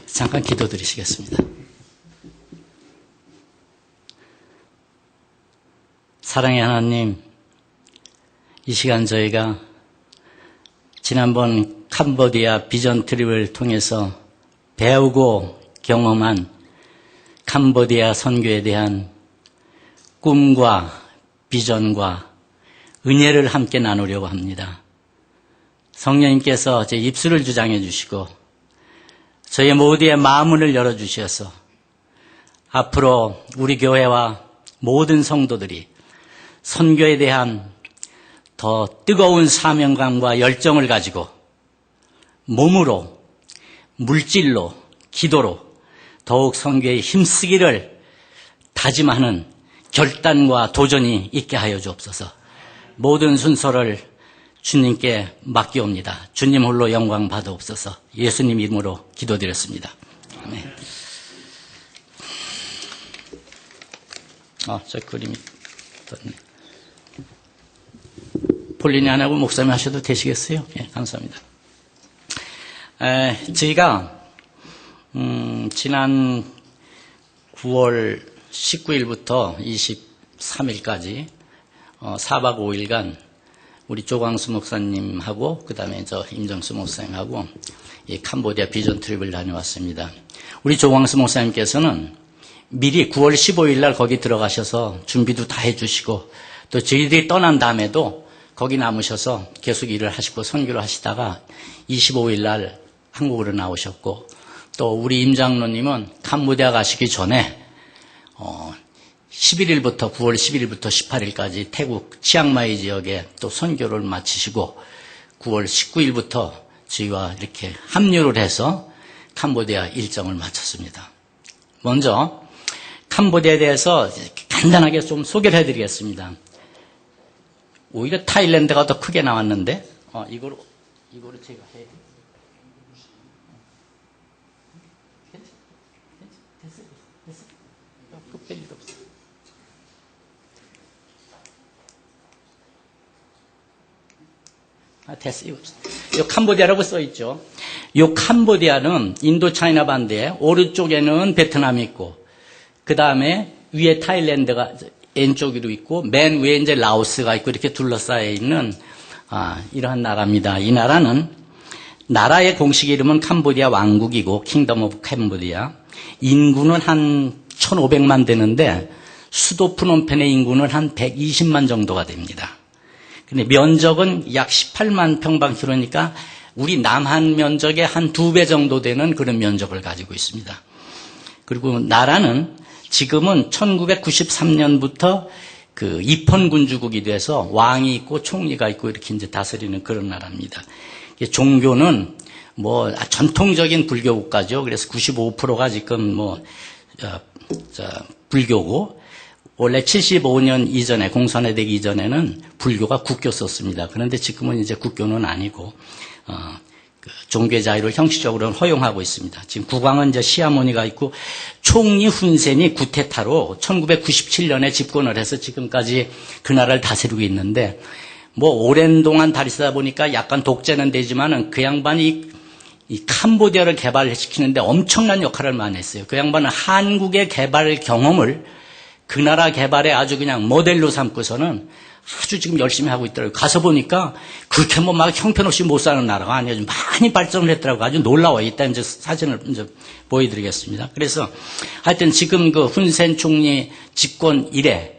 잠깐 기도드리시겠습니다. 사랑의 하나님, 이 시간 저희가 지난번 캄보디아 비전 트립을 통해서 배우고 경험한 캄보디아 선교에 대한 꿈과 비전과 은혜를 함께 나누려고 합니다. 성령님께서 제 입술을 주장해 주시고 저희 모두의 마음을 열어주셔서 앞으로 우리 교회와 모든 성도들이 선교에 대한 더 뜨거운 사명감과 열정을 가지고 몸으로, 물질로, 기도로 더욱 선교에 힘쓰기를 다짐하는 결단과 도전이 있게 하여 주옵소서. 모든 순서를 주님께 맡기옵니다. 주님 홀로 영광 받아옵소서. 예수님 이름으로 기도드렸습니다. 아멘. 저 그림이 떴네. 폴린이 안 하고 목사님 하셔도 되시겠어요? 예, 감사합니다. 저희가 지난 9월 19일부터 23일까지 4박 5일간 우리 조광수 목사님하고 그다음에 저 임정수 목사님하고 이 캄보디아 비전 트립을 다녀왔습니다. 우리 조광수 목사님께서는 미리 9월 15일 날 거기 들어가셔서 준비도 다 해주시고 또 저희들이 떠난 다음에도 거기 남으셔서 계속 일을 하시고 선교를 하시다가 25일 날 한국으로 나오셨고 또 우리 임 장로님은 캄보디아 가시기 전에 11일부터 9월 11일부터 18일까지 태국 치앙마이 지역에 또 선교를 마치시고 9월 19일부터 저희와 이렇게 합류를 해서 캄보디아 일정을 마쳤습니다. 먼저 캄보디아에 대해서 간단하게 좀 소개를 해드리겠습니다. 오히려 타일랜드가 더 크게 나왔는데 이거로 제가 해. 됐어. 끝뺄일도 없어. 됐어. 이 캄보디아라고 써있죠. 이 캄보디아는 인도 차이나 반대에 오른쪽에는 베트남이 있고 그 다음에 위에 타일랜드가 왼쪽으로 있고 맨 위에 이제 라오스가 있고 이렇게 둘러싸여 있는 이러한 나라입니다. 이 나라는 나라의 공식 이름은 캄보디아 왕국이고 킹덤 오브 캄보디아. 인구는 한 1,500만 되는데 수도 프놈펜의 인구는 한 120만 정도가 됩니다. 근데 면적은 약 18만 평방킬로니까 우리 남한 면적의 한 2배 정도 되는 그런 면적을 가지고 있습니다. 그리고 나라는 지금은 1993년부터 그 입헌군주국이 돼서 왕이 있고 총리가 있고 이렇게 이제 다스리는 그런 나라입니다. 종교는 전통적인 불교 국가죠. 그래서 95%가 지금 불교고 원래 75년 이전에 공산화되기 이전에는 불교가 국교였습니다. 그런데 지금은 이제 국교는 아니고 종교 자유를 형식적으로는 허용하고 있습니다. 지금 국왕은 이제 시아모니가 있고 총리 훈센이 구테타로 1997년에 집권을 해서 지금까지 그 나라를 다스리고 있는데 오랜 동안 다스리다 보니까 약간 독재는 되지만은 그 양반이 이 캄보디아를 개발시키는데 엄청난 역할을 많이 했어요. 그 양반은 한국의 개발 경험을 그 나라 개발에 아주 그냥 모델로 삼고서는 아주 지금 열심히 하고 있더라고요. 가서 보니까 그렇게 막 형편없이 못 사는 나라가 아니에요. 많이 발전을 했더라고요. 아주 놀라워요. 이따 이제 사진을 이제 보여드리겠습니다. 그래서 하여튼 지금 그 훈센 총리 집권 이래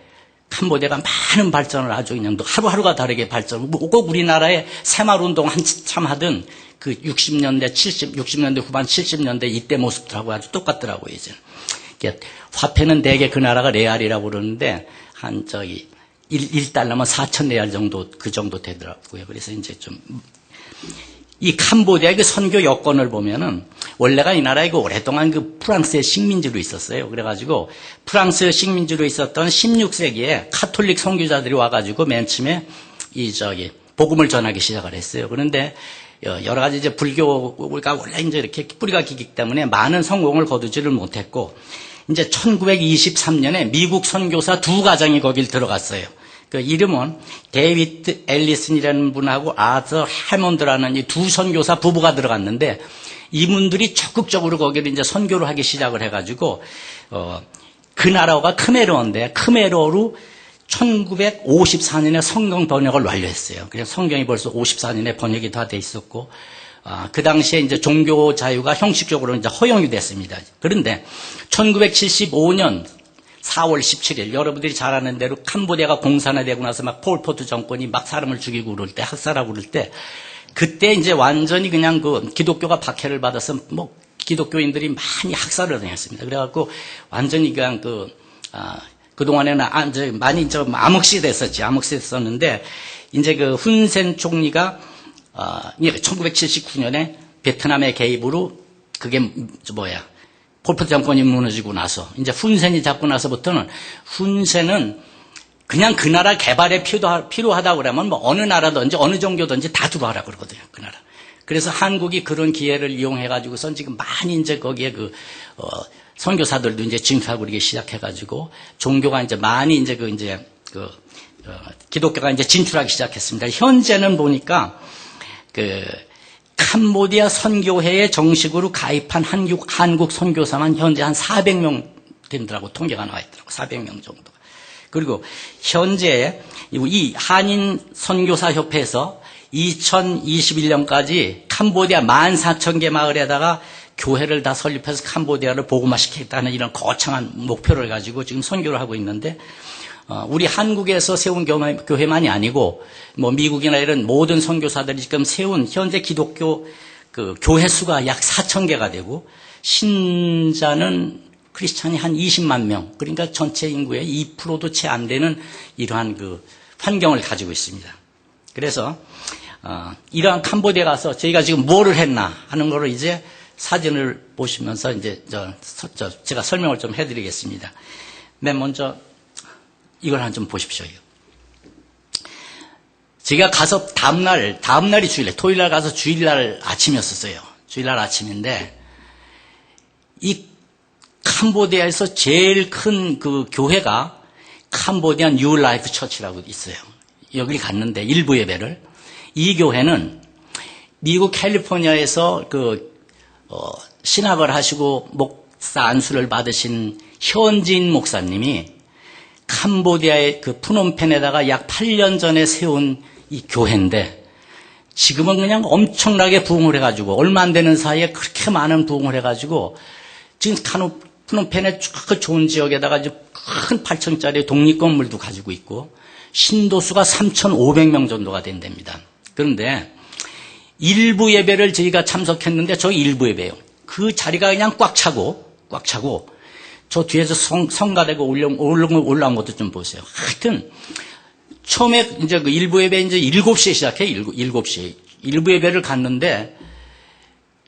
캄보디아가 많은 발전을 아주 그냥 하루하루가 다르게 발전, 꼭 우리나라의 새마을운동 한참 하던 그 60년대 후반 70년대 이때 모습들하고 아주 똑같더라고요, 이제. 화폐는 대개 그 나라가 레알이라고 그러는데, 한, 1달러면 4,000레알 정도, 그 정도 되더라고요. 그래서 이제 이 캄보디아의 그 선교 여건을 보면은, 원래가 이 나라에 오랫동안 그 프랑스의 식민지로 있었어요. 그래가지고, 프랑스 식민지로 있었던 16세기에 카톨릭 선교자들이 와가지고 맨 처음에 복음을 전하기 시작을 했어요. 그런데, 여러 가지 이제 불교가 원래 이제 이렇게 뿌리가 깊기 때문에 많은 성공을 거두지를 못했고, 이제 1923년에 미국 선교사 2가정이 거길 들어갔어요. 그 이름은 데이비드 앨리슨이라는 분하고 아서 해먼드라는 이 2 선교사 부부가 들어갔는데, 이분들이 적극적으로 거기를 이제 선교를 하기 시작을 해가지고, 그 나라가 크메르어인데, 크메르어로 1954년에 성경 번역을 완료했어요. 그래서 성경이 벌써 54년에 번역이 다 돼 있었고, 그 당시에 이제 종교 자유가 형식적으로 이제 허용이 됐습니다. 그런데 1975년 4월 17일, 여러분들이 잘 아는 대로 캄보디아가 공산화되고 나서 막 폴포트 정권이 막 사람을 죽이고 그럴 때, 학살하고 그럴 때, 그때 이제 완전히 그냥 그 기독교가 박해를 받아서 뭐 기독교인들이 많이 학살을 당했습니다. 그래갖고 완전히 그냥 그동안에는 많이 좀 암흑시 됐었지. 암흑시 됐었는데, 이제 그 훈센 총리가 1979년에 베트남의 개입으로 그게 폴포트 정권이 무너지고 나서 이제 훈센이 잡고 나서부터는 훈센은 그냥 그 나라 개발에 필요하다고 그러면 뭐 어느 나라든지 어느 종교든지 다 들어와라 그러거든요. 그 나라. 그래서 한국이 그런 기회를 이용해가지고선 지금 많이 이제 거기에 선교사들도 이제 진출하고 그러기 시작해가지고 종교가 이제 많이 이제 기독교가 이제 진출하기 시작했습니다. 현재는 보니까 캄보디아 선교회에 정식으로 가입한 한국 선교사만 현재 한 400명 된다고 통계가 나와 있더라고요. 400명 정도. 그리고 현재 이 한인 선교사 협회에서 2021년까지 캄보디아 14,000개 마을에다가 교회를 다 설립해서 캄보디아를 복음화시키겠다는 이런 거창한 목표를 가지고 지금 선교를 하고 있는데, 우리 한국에서 세운 교회만이 아니고 뭐 미국이나 이런 모든 선교사들이 지금 세운 현재 기독교 교회 수가 약 4,000개가 되고, 신자는 크리스찬이 한 20만 명, 그러니까 전체 인구의 2%도 채 안 되는 이러한 환경을 가지고 있습니다. 그래서 이러한 캄보디아 가서 저희가 지금 뭐를 했나 하는 거를 이제 사진을 보시면서 이제 제가 설명을 좀 해드리겠습니다. 맨 먼저 이걸 한 좀 보십시오. 제가 가서 다음날이 주일날, 토요일날 가서 주일날 아침이었었어요. 주일날 아침인데, 이 캄보디아에서 제일 큰 그 교회가 캄보디아 뉴 라이프 처치라고 있어요. 여길 갔는데, 일부 예배를. 이 교회는 미국 캘리포니아에서 신학을 하시고 목사 안수를 받으신 현지인 목사님이 캄보디아의 푸놈펜에다가 약 8년 전에 세운 이 교회인데, 지금은 그냥 엄청나게 부흥을 해가지고, 얼마 안 되는 사이에 그렇게 많은 부흥을 해가지고, 지금 푸놈펜의 그 좋은 지역에다가 아주 큰 8층짜리 독립건물도 가지고 있고, 신도수가 3,500명 정도가 된답니다. 그런데, 일부 예배를 저희가 참석했는데, 저 일부 예배예요. 그 자리가 그냥 꽉 차고, 저 뒤에서 성가대가 올라온 것도 좀 보세요. 하여튼, 처음에 이제 그 일부 예배 이제 7시에 시작해요. 7시에. 일부 예배를 갔는데,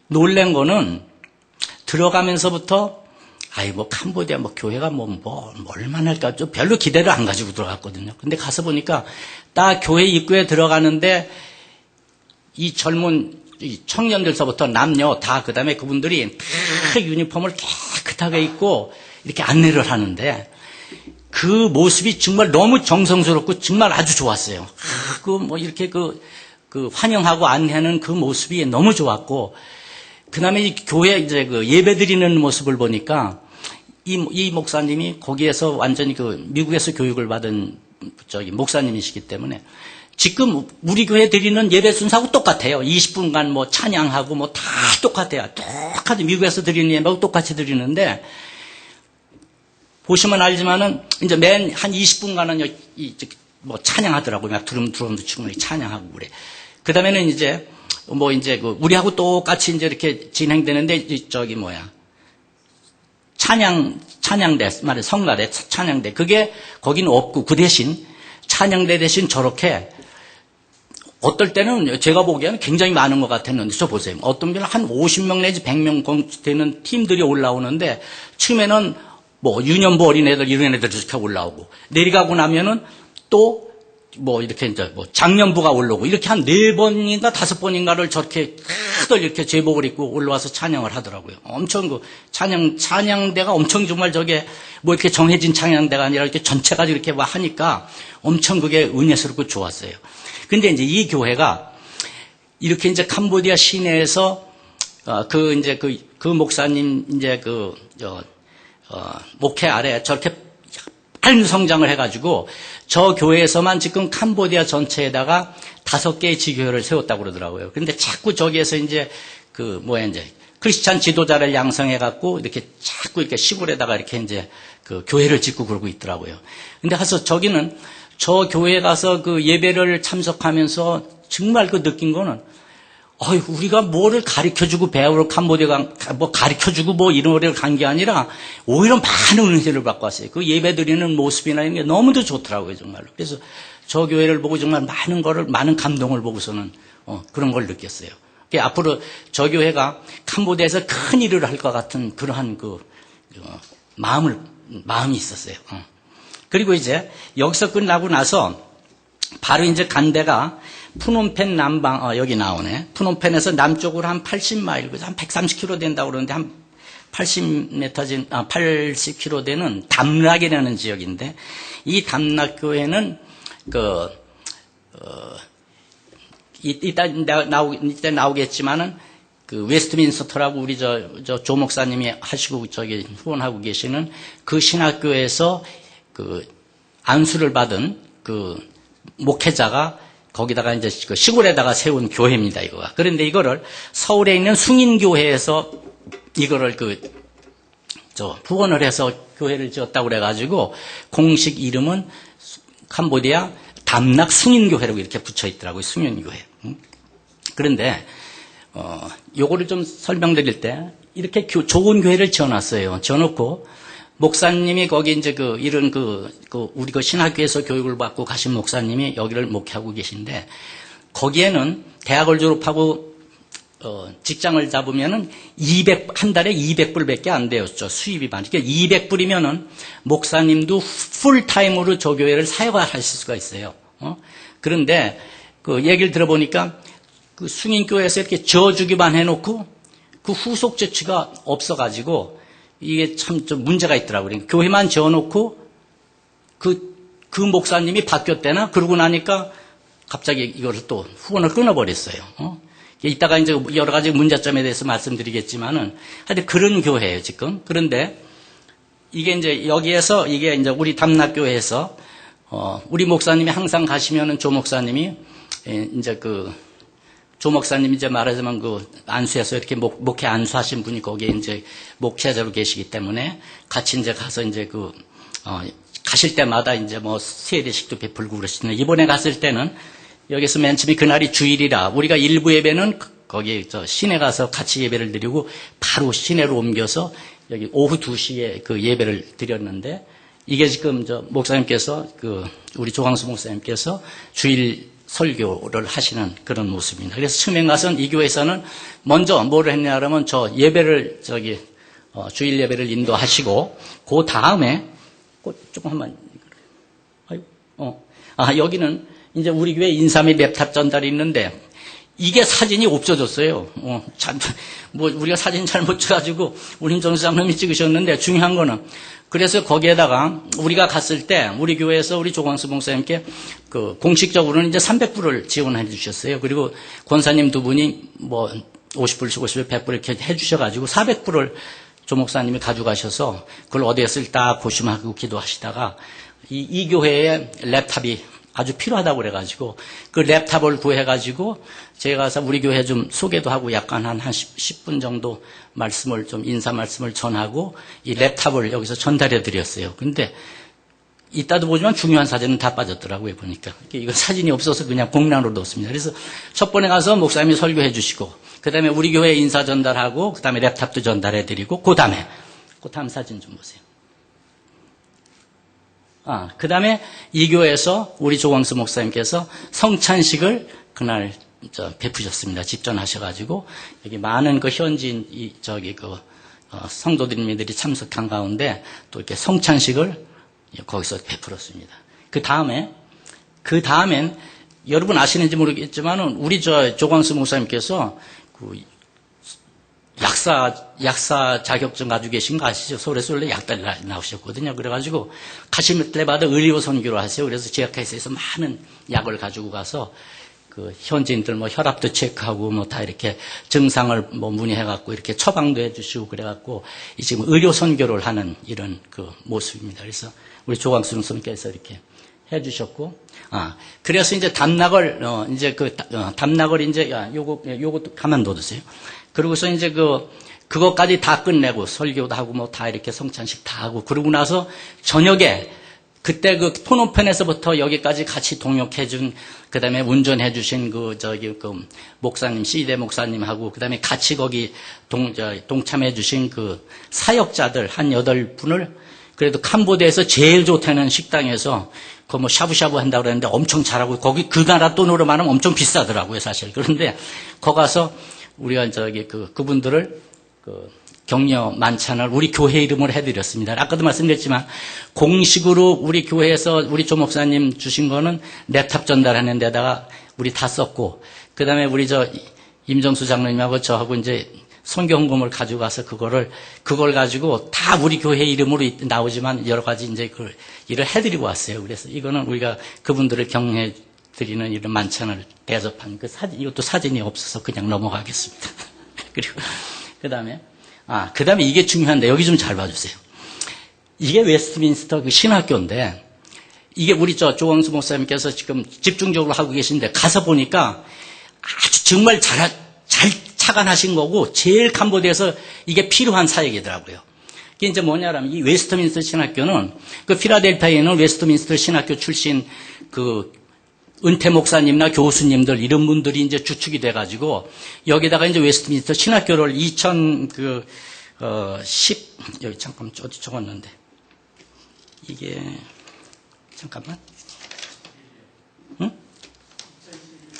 놀란 거는 들어가면서부터, 캄보디아 교회가 얼마나 할까, 좀 별로 기대를 안 가지고 들어갔거든요. 근데 가서 보니까, 딱 교회 입구에 들어가는데, 이 젊은 청년들서부터 남녀 다, 그 다음에 그분들이 다 유니폼을 깨끗하게 입고, 이렇게 안내를 하는데, 그 모습이 정말 너무 정성스럽고 정말 아주 좋았어요. 이렇게 환영하고 안내하는 그 모습이 너무 좋았고, 그 다음에 이 교회 이제 예배 드리는 모습을 보니까, 이 목사님이 거기에서 완전히 미국에서 교육을 받은 목사님이시기 때문에, 지금 우리 교회 드리는 예배 순서하고 똑같아요. 20분간 찬양하고 다 똑같아요. 똑같이 미국에서 드리는 예배하고 똑같이 드리는데, 보시면 알지만은, 이제 맨 한 20분간은 찬양하더라고요. 막 드럼도 치고 찬양하고 그래. 그 다음에는 이제, 우리하고 똑같이 이제 이렇게 진행되는데, 찬양대, 성가대, 찬양대. 그게 거기는 없고, 그 대신, 찬양대 대신 저렇게, 어떨 때는 제가 보기에는 굉장히 많은 것 같았는데, 저 보세요. 어떤 분은 한 50명 내지 100명 되는 팀들이 올라오는데, 처음에는 유년부 어린애들, 이런 애들 이렇게 올라오고, 내려가고 나면은 또, 장년부가 올라오고, 이렇게 한 4번인가 5번인가를 저렇게 다들 이렇게 제복을 입고 올라와서 찬양을 하더라고요. 엄청 찬양대가 엄청 정말 이렇게 정해진 찬양대가 아니라 이렇게 전체가 이렇게 하니까 엄청 그게 은혜스럽고 좋았어요. 근데 이제 이 교회가 이렇게 이제 캄보디아 시내에서 그 목사님 목회 아래 저렇게 빠른 성장을 해가지고 저 교회에서만 지금 캄보디아 전체에다가 5개의 지교회를 세웠다고 그러더라고요. 그런데 자꾸 저기에서 크리스찬 지도자를 양성해갖고 이렇게 자꾸 이렇게 시골에다가 이렇게 이제 그 교회를 짓고 그러고 있더라고요. 근데 가서 저기는 저 교회에 가서 그 예배를 참석하면서 정말 그 느낀 거는 우리가 뭐를 가르쳐주고 배우러 캄보디아 가르쳐주고 이런 거를 간 게 아니라 오히려 많은 은혜를 받고 왔어요. 그 예배 드리는 모습이나 이런 게 너무도 좋더라고요, 정말로. 그래서 저 교회를 보고 정말 많은 감동을 보고서는 그런 걸 느꼈어요. 앞으로 저 교회가 캄보디아에서 큰 일을 할 것 같은 그러한 마음이 있었어요. 그리고 이제 여기서 끝나고 나서 바로 이제 간 데가 푸놈펜 남방, 여기 나오네. 푸놈펜에서 남쪽으로 한 80마일, 한 130km 된다고 그러는데 한 80km 되는 담락이라는 지역인데, 이 담락교회는 이따 나오겠지만은 그 웨스트민스터라고 우리 조 목사님이 하시고 후원하고 계시는 그 신학교에서 그 안수를 받은 그 목회자가 거기다가 이제 그 시골에다가 세운 교회입니다, 이거가. 그런데 이거를 서울에 있는 숭인교회에서 이거를 후원을 해서 교회를 지었다고 그래가지고 공식 이름은 캄보디아 담락 숭인교회라고 이렇게 붙여 있더라고요, 숭인교회. 그런데, 요거를 좀 설명드릴 때, 이렇게 좋은 교회를 지어놨어요. 지어놓고, 목사님이 거기 이제 우리 신학교에서 교육을 받고 가신 목사님이 여기를 목회하고 계신데, 거기에는 대학을 졸업하고, 직장을 잡으면은 한 달에 200불밖에 안 되었죠. 수입이 많으니까 200불이면은 목사님도 풀타임으로 저 교회를 사역하실 수가 있어요. 그런데 그 얘기를 들어보니까 그 숭인교회에서 이렇게 지어주기만 해놓고 그 후속 조치가 없어가지고 이게 참 좀 문제가 있더라고요. 교회만 지어놓고 그 목사님이 바뀌었대나 그러고 나니까 갑자기 이거를 또 후원을 끊어버렸어요. 이따가 이제 여러 가지 문제점에 대해서 말씀드리겠지만은 하여튼 그런 교회예요, 지금. 그런데 이게 이제 여기에서 이게 이제 우리 담락교회에서 우리 목사님이 항상 가시면은 조 목사님이 이제 조 목사님이 이제 말하자면 안수해서 이렇게 목회 안수하신 분이 거기에 이제 목회자로 계시기 때문에 같이 이제 가서 이제 가실 때마다 이제 세례식도 베풀고 그러시는데 이번에 갔을 때는 여기서 맨 처음에 그날이 주일이라 우리가 일부 예배는 거기 시내 가서 같이 예배를 드리고 바로 시내로 옮겨서 여기 오후 2시에 그 예배를 드렸는데 이게 지금 목사님께서 우리 조광수 목사님께서 주일 설교를 하시는 그런 모습입니다. 그래서 처음에 가서는 이 교회에서는 먼저 뭐를 했냐 그러면 예배를 주일 예배를 인도하시고 그 다음에 조금 한번 여기는 이제 우리 교회 인사 및 랩탑 전달이 있는데 이게 사진이 없어졌어요. 우리가 사진 잘못 찍어가지고 우리 전수장님이 찍으셨는데 중요한 거는 그래서 거기에다가 우리가 갔을 때 우리 교회에서 우리 조광수 목사님께 공식적으로는 이제 300불을 지원해 주셨어요. 그리고 권사님 두 분이 50불, 100불 이렇게 해 주셔가지고 400불을 조 목사님이 가져가셔서 그걸 어디에 쓸까 고심하고 기도하시다가 이 교회에 랩탑이 아주 필요하다고 그래가지고 그 랩탑을 구해가지고 제가 가서 우리 교회 좀 소개도 하고 약간 한 10분 정도 인사 말씀을 전하고 이 랩탑을 여기서 전달해 드렸어요. 근데 이따도 보지만 중요한 사진은 다 빠졌더라고요, 보니까. 이거 사진이 없어서 그냥 공란으로 넣었습니다. 그래서 첫 번에 가서 목사님이 설교해 주시고 그 다음에 우리 교회 인사 전달하고 그 다음에 랩탑도 전달해 드리고 그 다음 사진 좀 보세요. 그 다음에 이 교회에서 우리 조광수 목사님께서 성찬식을 그날 베푸셨습니다. 집전하셔가지고 여기 많은 현지인 성도들님들이 참석한 가운데 또 이렇게 성찬식을 거기서 베풀었습니다. 그 다음엔 여러분 아시는지 모르겠지만은 우리 조광수 목사님께서 약사 자격증 가지고 계신 거 아시죠? 서울에서 원래 약달 나오셨거든요. 그래가지고 가실 때마다 의료 선교를 하세요. 그래서 제약회사에서 많은 약을 가지고 가서 그 현지인들 뭐 혈압도 체크하고 뭐 다 이렇게 증상을 뭐 문의해갖고 이렇게 처방도 해주시고 그래갖고 지금 의료 선교를 하는 이런 그 모습입니다. 그래서 우리 조광순 선생님께서 이렇게 해주셨고, 그래서 이제 담락을 담락을 이제 요것도 가만 둬두세요. 그러고서 이제 그것까지 다 끝내고 설교도 하고 뭐 다 이렇게 성찬식 다 하고 그러고 나서 저녁에 그때 포노펜에서부터 여기까지 같이 동역해준, 그 다음에 운전해주신 목사님, 시대 목사님하고, 그 다음에 같이 거기 동참해주신 그 사역자들 한 8분을 그래도 캄보디아에서 제일 좋다는 식당에서 뭐 샤브샤브 한다고 그랬는데 엄청 잘하고, 거기 그 나라 돈으로 말하면 엄청 비싸더라고요, 사실. 그런데 거기 가서 우리가 그분들을 격려 만찬을 우리 교회 이름으로 해드렸습니다. 아까도 말씀드렸지만 공식으로 우리 교회에서 우리 조 목사님 주신 거는 랩탑 전달하는 데다가 우리 다 썼고, 그 다음에 우리 임정수 장로님하고 저하고 이제 선교 헌금을 가지고 가서 그걸 가지고 다 우리 교회 이름으로 나오지만 여러 가지 이제 그 일을 해드리고 왔어요. 그래서 이거는 우리가 그분들을 격려해 드리는 이런 만찬을 대접한 그 사진, 이것도 사진이 없어서 그냥 넘어가겠습니다. 그리고 그 다음에 이게 중요한데, 여기 좀 잘 봐주세요. 이게 웨스트민스터 그 신학교인데, 이게 우리 조광수 목사님께서 지금 집중적으로 하고 계신데, 가서 보니까 아주 정말 잘 착안하신 거고, 제일 캄보디아에서 이게 필요한 사역이더라고요. 이게 이제 뭐냐면, 이 웨스트민스터 신학교는, 그 필라델피아에 있는 웨스트민스터 신학교 출신 은퇴 목사님이나 교수님들 이런 분들이 이제 주축이 돼가지고 여기다가 이제 웨스트민스터 신학교를 여기 잠깐만 어디 적었는데 이게 잠깐만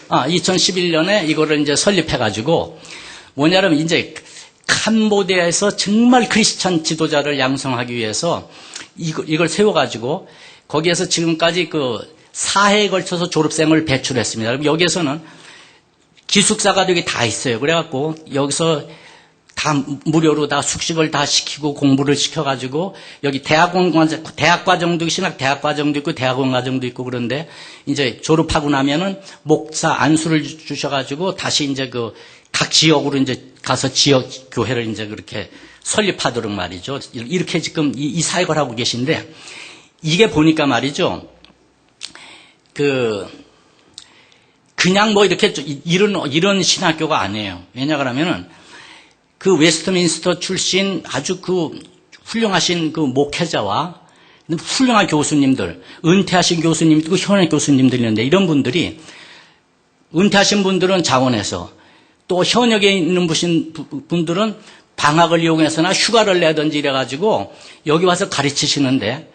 2011년에 이거를 이제 설립해가지고 뭐냐면 이제 캄보디아에서 정말 크리스찬 지도자를 양성하기 위해서 이걸 세워가지고 거기에서 지금까지 4회에 걸쳐서 졸업생을 배출했습니다. 그럼 여기에서는 기숙사가 여기 다 있어요. 그래갖고 여기서 다 무료로 다 숙식을 다 시키고 공부를 시켜가지고 여기 대학과정도 신학 대학과정도 있고 대학원 과정도 있고 그런데 이제 졸업하고 나면은 목사 안수를 주셔가지고 다시 이제 각 지역으로 이제 가서 지역 교회를 이제 그렇게 설립하도록 말이죠. 이렇게 지금 이 사역을 하고 계신데 이게 보니까 말이죠. 그냥 뭐 이렇게 이런 신학교가 아니에요. 왜냐 그러면은 그 웨스트민스터 출신 아주 훌륭하신 목회자와 훌륭한 교수님들, 은퇴하신 교수님도 있고 현역 교수님들이 있는데 이런 분들이 은퇴하신 분들은 자원해서 또 현역에 있는 분들은 방학을 이용해서나 휴가를 내든지 이래가지고 여기 와서 가르치시는데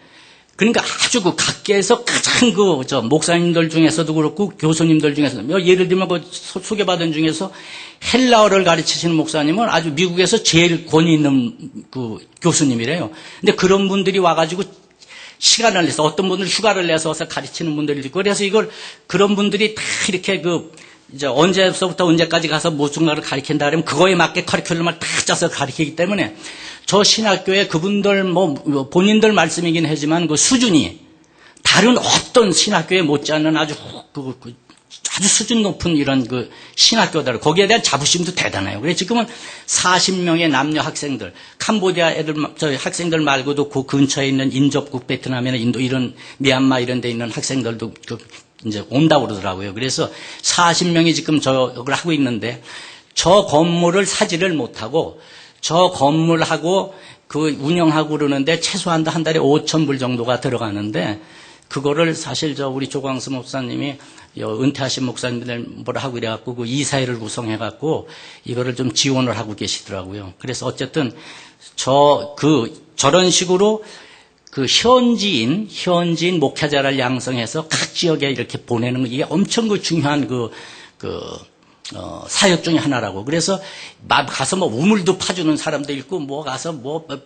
그러니까 아주 각계에서 가장 목사님들 중에서도 그렇고 교수님들 중에서도 예를 들면 소개받은 중에서 헬라어를 가르치시는 목사님은 아주 미국에서 제일 권위 있는 교수님이래요. 근데 그런 분들이 와가지고 시간을 내서 어떤 분들 휴가를 내서 와서 가르치는 분들이 있고 그래서 그런 분들이 다 이렇게 이제 언제서부터 언제까지 가서 무슨가를 가르친다 그러면 그거에 맞게 커리큘럼을 다 짜서 가르치기 때문에 저 신학교에 그분들 본인들 말씀이긴 하지만 그 수준이 다른 어떤 신학교에 못지않는 아주 수준 높은 이런 신학교들 거기에 대한 자부심도 대단해요. 그래서 지금은 40명의 남녀 학생들, 캄보디아 학생들 말고도 그 근처에 있는 인접국 베트남이나 인도 이런 미얀마 이런 데 있는 학생들도 이제 온다고 그러더라고요. 그래서 40명이 지금 저걸 하고 있는데 저 건물을 사지를 못하고 저 건물하고 운영하고 그러는데 최소한 한 달에 5,000불 정도가 들어가는데 그거를 사실 우리 조광수 목사님이 은퇴하신 목사님들 뭐라 하고 이래갖고 이사회를 구성해갖고 이거를 좀 지원을 하고 계시더라고요. 그래서 어쨌든 저런 식으로 현지인 목회자를 양성해서 각 지역에 이렇게 보내는 거 이게 엄청 중요한 사역 중에 하나라고. 그래서 가서 우물도 파주는 사람도 있고 가서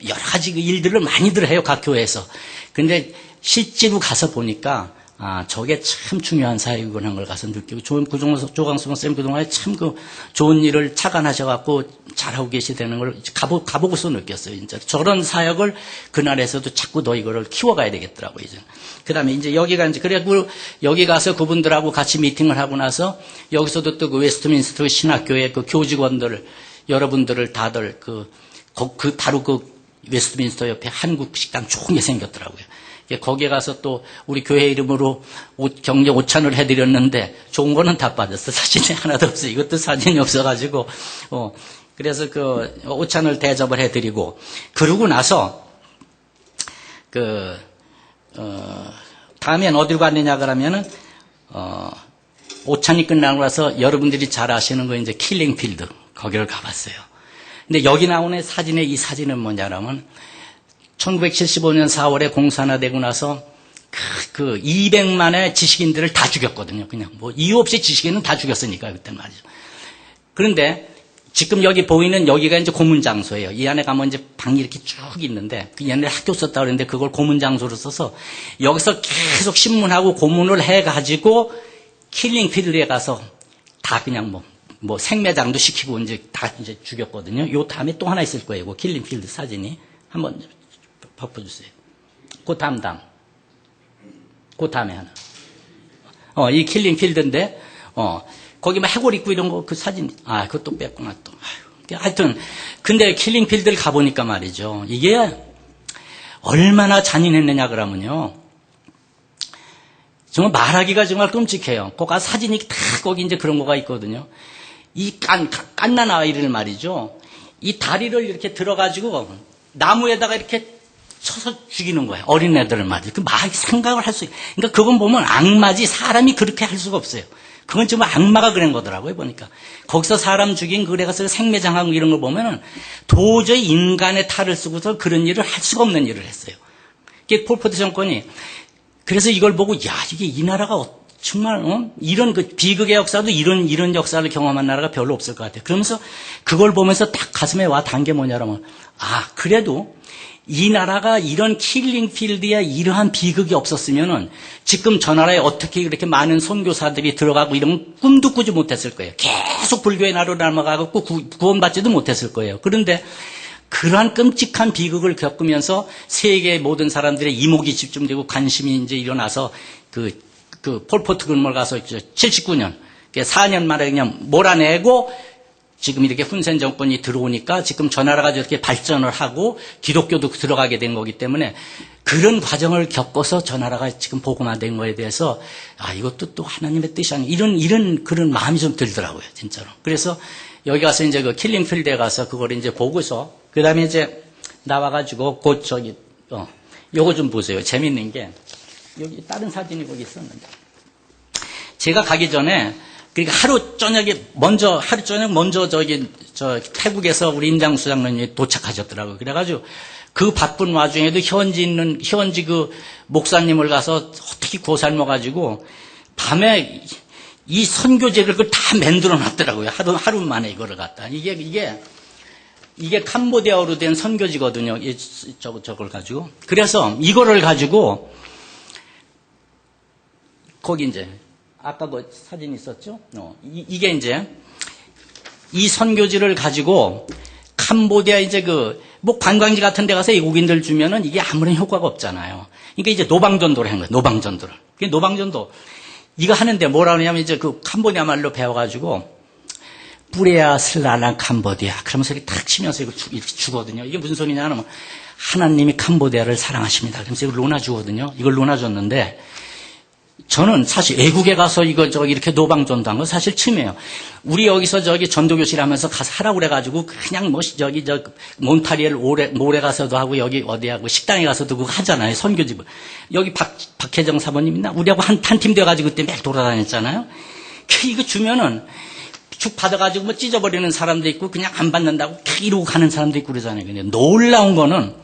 여러 가지 일들을 많이들 해요 각 교회에서. 근데 실제로 가서 보니까 아, 저게 참 중요한 사역이구나 하는 걸 가서 느끼고, 조광수 쌤 그동안에 참 그 좋은 일을 착안하셔갖고 잘하고 계시다는 걸 가보고서 느꼈어요, 진짜. 저런 사역을 그날에서도 자꾸 너 이거를 키워가야 되겠더라고요, 이제. 그 다음에 이제 여기가 이제, 그래갖고 여기 가서 그분들하고 같이 미팅을 하고 나서 여기서도 또 그 웨스트민스터 신학교의 그 교직원들, 여러분들을 다들 바로 그 웨스트민스터 옆에 한국 식당 좋은 게 생겼더라고요. 거기에 가서 또 우리 교회 이름으로 경례 오찬을 해드렸는데 좋은 거는 다 빠졌어. 사진이 하나도 없어. 이것도 사진이 없어가지고 그래서 그 오찬을 대접을 해드리고 그러고 나서 다음엔 어디로 갔느냐 그러면은 오찬이 끝나고 나서 여러분들이 잘 아시는 거 이제 킬링필드 거기를 가봤어요. 근데 여기 나오는 사진의 이 사진은 뭐냐면 1975년 4월에 공산화되고 나서 그 200만의 지식인들을 다 죽였거든요. 그냥 뭐 이유 없이 지식인은 다 죽였으니까 그때 말이죠. 그런데 지금 여기 보이는 여기가 이제 고문 장소예요. 이 안에 가면 이제 방이 이렇게 쭉 있는데 그 옛날에 학교 썼다 그랬는데 그걸 고문 장소로 써서 여기서 계속 신문하고 고문을 해가지고 킬링 필드에 가서 다 그냥 뭐 생매장도 시키고 이제 다 이제 죽였거든요. 요 다음에 또 하나 있을 거예요. 그 킬링 필드 사진이 한번 바꿔주세요. 그 다음에 하나. 이 킬링 필드인데, 거기 막 해골 있고 이런 거, 그 사진, 그것도 뺐구나, 또. 하여튼, 근데 킬링 필드를 가보니까 말이죠. 이게 얼마나 잔인했느냐, 그러면요. 정말 말하기가 정말 끔찍해요. 거기 사진이 다 거기 이제 그런 거가 있거든요. 이 깐난 아이를 말이죠. 이 다리를 이렇게 들어가지고 나무에다가 이렇게 쳐서 죽이는 거예요. 어린애들을 말이죠. 생각을 할 수, 그러니까 그건 보면 악마지 사람이 그렇게 할 수가 없어요. 그건 정말 악마가 그런 거더라고요, 보니까. 거기서 사람 죽인 그래 가서 생매장하고 이런 걸 보면은 도저히 인간의 탈을 쓰고서 그런 일을 할 수가 없는 일을 했어요. 이게 폴포트 정권이 그래서 이걸 보고 이게 이 나라가 정말 이런 그 비극의 역사도 이런 역사를 경험한 나라가 별로 없을 것 같아요. 그러면서 그걸 보면서 딱 가슴에 와 닿은 게 뭐냐면 그래도 이 나라가 이런 킬링 필드에 이러한 비극이 없었으면은 지금 저 나라에 어떻게 이렇게 많은 선교사들이 들어가고 이런 꿈도 꾸지 못했을 거예요. 계속 불교의 나라로 남아가고 구원받지도 못했을 거예요. 그런데 그러한 끔찍한 비극을 겪으면서 세계의 모든 사람들의 이목이 집중되고 관심이 이제 일어나서 그 폴포트 근무를 가서 79년, 4년 만에 그냥 몰아내고 지금 이렇게 훈센 정권이 들어오니까 지금 저 나라가 이렇게 발전을 하고 기독교도 들어가게 된 거기 때문에 그런 과정을 겪어서 저 나라가 지금 복음화된 거에 대해서 이것도 또 하나님의 뜻이 아니 이런 그런 마음이 좀 들더라고요, 진짜로. 그래서 여기 가서 이제 그 킬링필드에 가서 그걸 이제 보고서 그 다음에 이제 나와가지고 요거 좀 보세요. 재밌는 게 여기 다른 사진이 거기 있었는데 제가 가기 전에 그러니까 하루 저녁 먼저 태국에서 우리 임장수 장로님이 도착하셨더라고요. 그래가지고 그 바쁜 와중에도 현지 그 목사님을 가서 어떻게 구워 삶아가지고 밤에 이 선교제를 그걸 다 만들어 놨더라고요. 하루 만에 이거를 갖다. 이게 캄보디아어로 된 선교지거든요. 저걸 가지고. 그래서 이거를 가지고 거기 이제 아까 그 사진 있었죠? 이게 이제 이 선교지를 가지고 캄보디아 이제 뭐 관광지 같은 데 가서 외국인들 주면은 이게 아무런 효과가 없잖아요. 그러니까 이제 노방전도를 한 거예요. 노방전도를. 노방전도. 이거 하는데 뭐라 그러냐면 이제 그 캄보디아 말로 배워가지고 뿌레야 슬라랑 캄보디아. 그러면서 이렇게 탁 치면서 이렇게 주거든요. 이게 무슨 소리냐 하면 하나님이 캄보디아를 사랑하십니다. 그러면서 이걸 논아주거든요. 이걸 논아줬는데 저는 사실 외국에 가서 이렇게 노방전도한 건 사실 처음이에요. 우리 여기서 전도교실 하면서 가서 하라고 그래가지고 그냥 몬타리엘 모레 가서도 하고 여기 어디 하고 식당에 가서도 그거 하잖아요. 선교집을. 여기 박혜정 사모님 있나? 우리하고 한 팀 돼가지고 그때 매일 돌아다녔잖아요. 이거 주면은 죽 받아가지고 뭐 찢어버리는 사람도 있고 그냥 안 받는다고 이러고 가는 사람도 있고 그러잖아요. 근데 놀라운 거는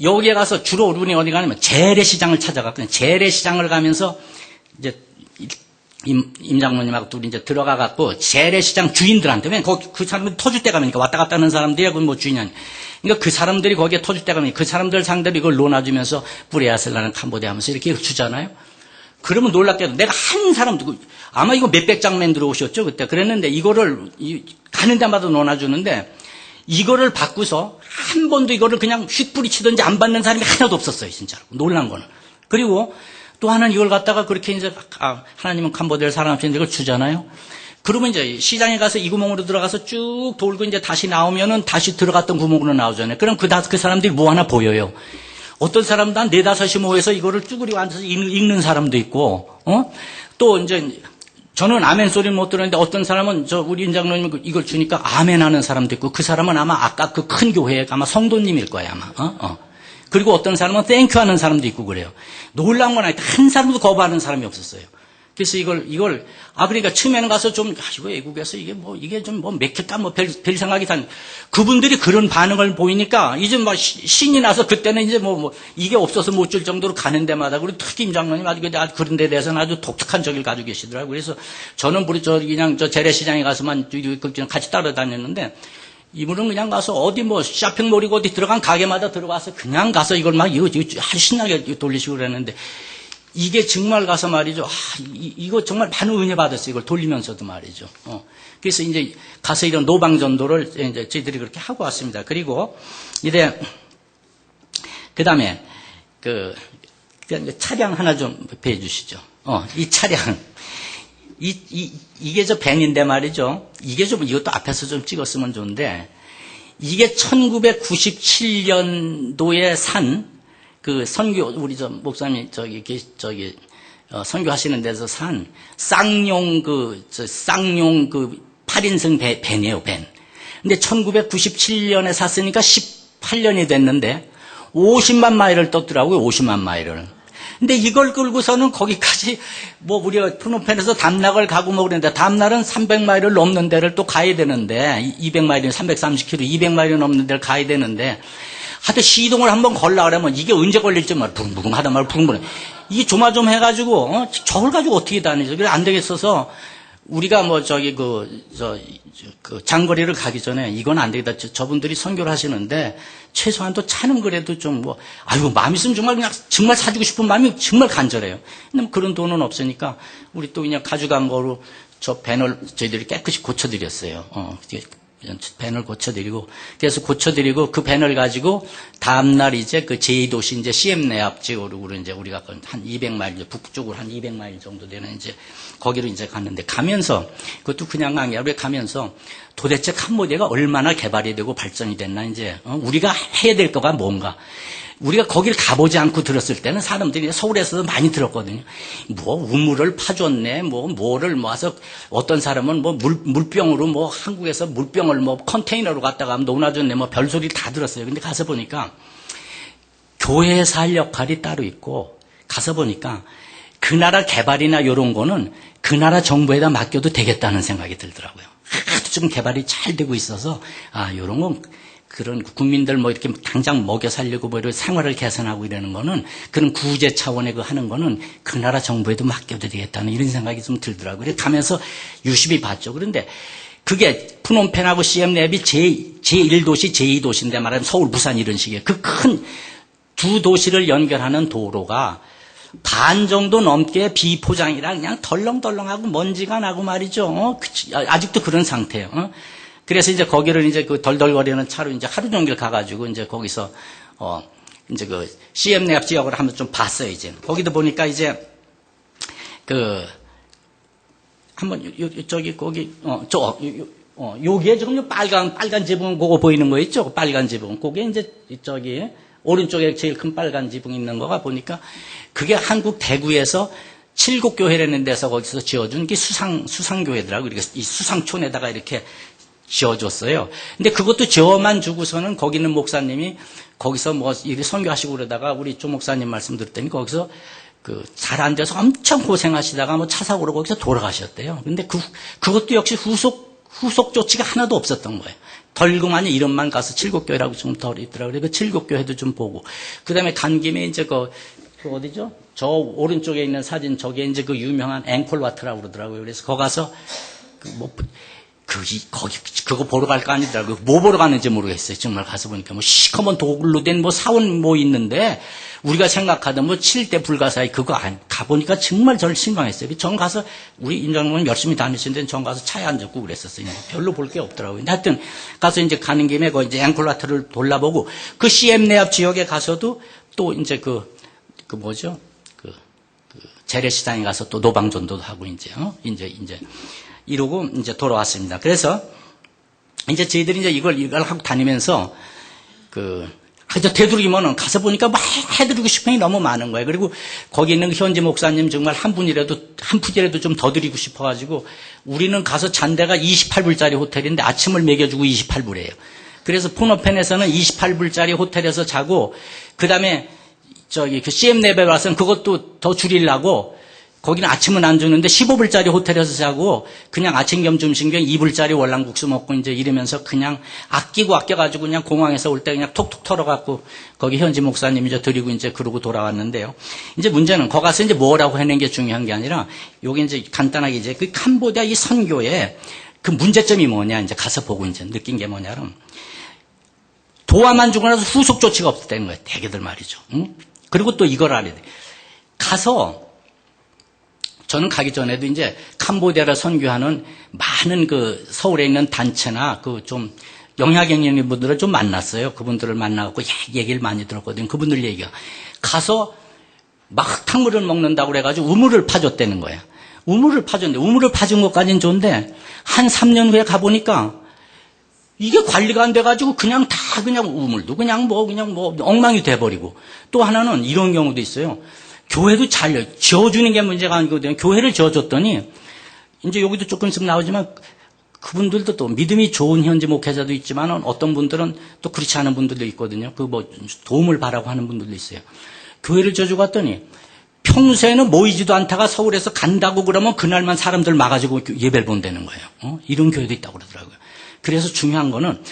여기에 가서 주로 우리 어디 가냐면 재래시장을 찾아갔거든요. 재래시장을 가면서 이제 임 장모님하고 둘이 이제 들어가갖고 재래시장 주인들한테 왜 그 사람들 터줄 때 가면 왔다 갔다 하는 사람들이 뭐 주인이 아니. 그러니까 그 사람들이 거기에 터줄 때 가면 그 사람들 상대로 이걸 논아주면서 뿌레야슬라는 캄보디아 하면서 이렇게 주잖아요. 그러면 놀랍게도 내가 한 사람도, 아마 이거 몇백 장면 들어오셨죠, 그때. 그랬는데 이거를 가는 데마다 논아주는데 이거를 받고서 한 번도 이거를 그냥 휙 뿌리치든지 안 받는 사람이 하나도 없었어요, 진짜로. 놀란 거는. 그리고 또 하나는 이걸 갖다가 그렇게 이제, 하나님은 캄보디아를 사랑하시는데 이걸 주잖아요. 그러면 이제 시장에 가서 이 구멍으로 들어가서 쭉 돌고 이제 다시 나오면은 다시 들어갔던 구멍으로 나오잖아요. 그럼 그 사람들이 뭐 하나 보여요. 어떤 사람도 한 4-5이 모여서 이거를 쭈그리고 앉아서 읽는 사람도 있고, 또 이제, 저는 아멘 소리는 못 들었는데 어떤 사람은 우리 인장로님 이걸 주니까 아멘 하는 사람도 있고, 그 사람은 아마 아까 그 큰 교회에 아마 성도님일 거예요, 아마. 그리고 어떤 사람은 땡큐 하는 사람도 있고 그래요. 놀라운 건 아니다. 한 사람도 거부하는 사람이 없었어요. 그래서 그러니까 처음에는 가서 좀, 이거 외국에서 이게 좀 맥힐까, 별 생각이 단, 그분들이 그런 반응을 보이니까, 이제 신이 나서 그때는 이제 이게 없어서 못 줄 정도로 가는 데마다, 그리고 특히 임 장로님 아주 그런 데 대해서는 아주 독특한 적을 가지고 계시더라고요. 그래서 저는 그냥 재래시장에 가서만 같이 따라다녔는데, 이분은 그냥 가서 어디 쇼핑몰이고 어디 들어간 가게마다 들어가서 그냥 가서 이걸 이거 아주 신나게 돌리시고 그랬는데, 이게 정말 가서 말이죠. 이거 정말 많은 은혜 받았어요. 이걸 돌리면서도 말이죠. 그래서 이제 가서 이런 노방전도를 이제 저희들이 그렇게 하고 왔습니다. 그리고 이제 그 다음에 차량 하나 좀 배워 주시죠. 이 차량. 이게 밴인데 말이죠. 이것도 앞에서 좀 찍었으면 좋은데, 이게 1997년도에 산 선교, 우리 목사님, 선교하시는 데서 산, 쌍용 8인승 밴이에요, 밴. 근데 1997년에 샀으니까 18년이 됐는데, 50만 마일을 떴더라고요, 50만 마일을. 근데 이걸 끌고서는 거기까지, 우리가 프놈펜에서 담락을 가고 그랬는데, 담락은 300마일을 넘는 데를 또 가야 되는데, 200마일이면 330km, 200마일이 넘는 데를 가야 되는데, 하여튼 시동을 한번 걸라 그러면 이게 언제 걸릴지 부릉부릉 하다 말고 부릉부릉. 이게 조마조마 해가지고, 저걸 가지고 어떻게 다니죠? 그래, 안 되겠어서, 우리가 장거리를 가기 전에 이건 안 되겠다. 저분들이 선교를 하시는데, 최소한 또 차는 그래도 마음 있으면 정말 사주고 싶은 마음이 정말 간절해요. 근데 그런 돈은 없으니까, 우리 또 그냥 가져간 거로 저 밴을 저희들이 깨끗이 고쳐드렸어요. 밴을 고쳐드리고, 그래서 고쳐드리고, 그 밴을 가지고, 다음날 이제 제2도시 이제 CM내압 지역으로 이제 우리가 한 200마일, 북쪽으로 한 200마일 정도 되는 이제 거기로 이제 갔는데, 가면서, 그것도 그냥 아니라 우리 가면서 도대체 캄보디아가 얼마나 개발이 되고 발전이 됐나 이제, 우리가 해야 될 거가 뭔가. 우리가 거길 가보지 않고 들었을 때는 사람들이 서울에서도 많이 들었거든요. 우물을 파줬네, 뭐를 모아서 어떤 사람은 물병으로 한국에서 물병을 컨테이너로 갖다가 놓아줬네, 별소리 다 들었어요. 근데 가서 보니까 교회에서 할 역할이 따로 있고, 가서 보니까 그 나라 개발이나 이런 거는 그 나라 정부에다 맡겨도 되겠다는 생각이 들더라고요. 하도 좀 개발이 잘 되고 있어서, 이런 건 그런 국민들 이렇게 당장 먹여 살려고 이런 생활을 개선하고 이러는 거는 그런 구제 차원의 하는 거는 그 나라 정부에도 맡겨도 되겠다는 이런 생각이 좀 들더라고요. 그래서 가면서 유심히 봤죠. 그런데 그게 프놈펜하고 시엠랩이 제1도시, 제2도시인데 말하면 서울, 부산 이런 식이에요. 그 큰 두 도시를 연결하는 도로가 반 정도 넘게 비포장이라 그냥 덜렁덜렁하고 먼지가 나고 말이죠. 아직도 그런 상태예요. 그래서 이제 거기를 이제 덜덜거리는 차로 이제 하루 종일 가가지고 이제 거기서, 이제 CM내압 지역을 한번 좀 봤어요, 이제. 거기도 보니까 이제, 한번, 여기에 지금 빨간 지붕 그거 보이는 거 있죠? 빨간 지붕. 그게 이제 오른쪽에 제일 큰 빨간 지붕 있는 거가 보니까 그게 한국 대구에서 칠곡교회라는 데서 거기서 지어준 게 수상교회더라고요. 이 수상촌에다가 이렇게 지어줬어요. 근데 그것도 저만 주고서는 거기 있는 목사님이 거기서 이렇게 선교하시고 그러다가 우리 조 목사님 말씀 들었더니 거기서 잘 안 돼서 엄청 고생하시다가 차 사고로 거기서 돌아가셨대요. 근데 그것도 역시 후속 조치가 하나도 없었던 거예요. 덜그만이 이름만 가서 칠곡교회라고 좀 덜 있더라고요. 그 칠곡교회도 좀 보고. 그 다음에 간 김에 이제 어디죠? 저 오른쪽에 있는 사진 저게 이제 유명한 앵콜와트라고 그러더라고요. 그래서 거기 가서 그거 보러 갈 거 아니더라고요. 뭐 보러 가는지 모르겠어요. 정말 가서 보니까 뭐 시커먼 돌로 된 뭐 사원 뭐 있는데 우리가 생각하던 뭐 7대 불가사의 그거 가보니까 정말 저를 실망했어요. 전 가서 우리 임장로는 열심히 다니시는데 전 가서 차에 앉았고 그랬었어요. 별로 볼 게 없더라고요. 근데 하여튼 가서 이제 가는 김에 그 이제 앵콜라트를 돌아보고 그 CM 내압 지역에 가서도 또 이제 그 뭐죠? 재래시장에 가서 또 노방전도도 하고 이제 이러고 이제 돌아왔습니다. 그래서 이제 저희들이 이제 이걸 하고 다니면서 하여튼 되도록이면은 가서 보니까 막 해드리고 싶은 게 너무 많은 거예요. 그리고 거기 있는 현지 목사님 정말 한 푼이라도 좀 더 드리고 싶어가지고 우리는 가서 잔 데가 28불짜리 호텔인데 아침을 먹여주고 28불이에요. 그래서 푸노펜에서는 28불짜리 호텔에서 자고 그 다음에 그 CM 레벨 와서는 그것도 더 줄이려고 거기는 아침은 안 주는데 15불짜리 호텔에서 자고 그냥 아침 겸 점심 겸 2불짜리 월남국수 먹고 이제 이러면서 그냥 아껴가지고 그냥 공항에서 올 때 그냥 톡톡 털어갖고 거기 현지 목사님 이제 드리고 이제 그러고 돌아왔는데요. 이제 문제는 거기 가서 이제 뭐라고 해낸 게 중요한 게 아니라 요게 이제 간단하게 이제 그 캄보디아 이 선교에 그 문제점이 뭐냐 이제 가서 보고 이제 느낀 게 뭐냐면 도와만 주고 나서 후속 조치가 없었다는 거예요. 대개들 말이죠. 응? 그리고 또 이걸 알아야 돼. 가서 저는 가기 전에도 이제 캄보디아를 선교하는 많은 그 서울에 있는 단체나 그 좀 영향력 있는 분들을 좀 만났어요. 그분들을 만나갖고 얘기를 많이 들었거든요. 그분들 얘기가. 가서 막 탕물을 먹는다고 그래가지고 우물을 파줬다는 거예요. 우물을 파줬는데, 우물을 파준 것까지는 좋은데, 한 3년 후에 가보니까 이게 관리가 안 돼가지고 그냥 다 그냥 우물도 그냥 뭐 엉망이 돼버리고 또 하나는 이런 경우도 있어요. 교회도 잘 지어주는 게 문제가 아니거든요. 교회를 지어줬더니 이제 여기도 조금 있으면 나오지만 그분들도 또 믿음이 좋은 현지 목회자도 있지만 어떤 분들은 또 그렇지 않은 분들도 있거든요. 그 뭐 도움을 바라고 하는 분들도 있어요. 교회를 지어주고 갔더니 평소에는 모이지도 않다가 서울에서 간다고 그러면 그날만 사람들 막아주고 예배를 본다는 거예요. 이런 교회도 있다고 그러더라고요. 그래서 중요한 거는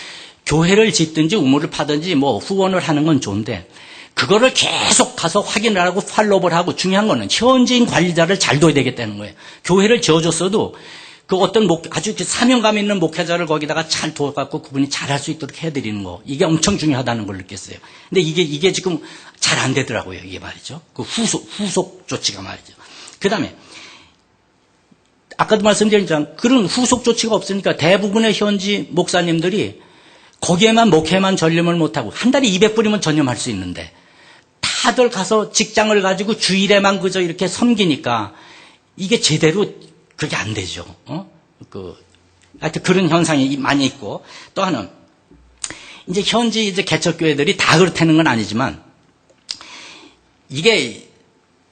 교회를 짓든지 우물을 파든지 뭐 후원을 하는 건 좋은데 그거를 계속 가서 확인을 하고 팔로우를 하고 중요한 거는 현지인 관리자를 잘 둬야 되겠다는 거예요. 교회를 지어줬어도 그 어떤 아주 사명감 있는 목회자를 거기다가 잘 둬갖고 그분이 잘할 수 있도록 해드리는 거. 이게 엄청 중요하다는 걸 느꼈어요. 근데 이게 지금 잘 안 되더라고요. 이게 말이죠. 그 후속 조치가 말이죠. 그 다음에 아까도 말씀드렸지만 그런 후속 조치가 없으니까 대부분의 현지 목사님들이 거기에만 목회만 전념을 못하고 한 달에 200불이면 전념할 수 있는데 다들 가서 직장을 가지고 주일에만 그저 이렇게 섬기니까 이게 제대로 그게 안 되죠. 하여튼 그런 현상이 많이 있고 또 하나는 이제 현지 이제 개척교회들이 다 그렇다는 건 아니지만 이게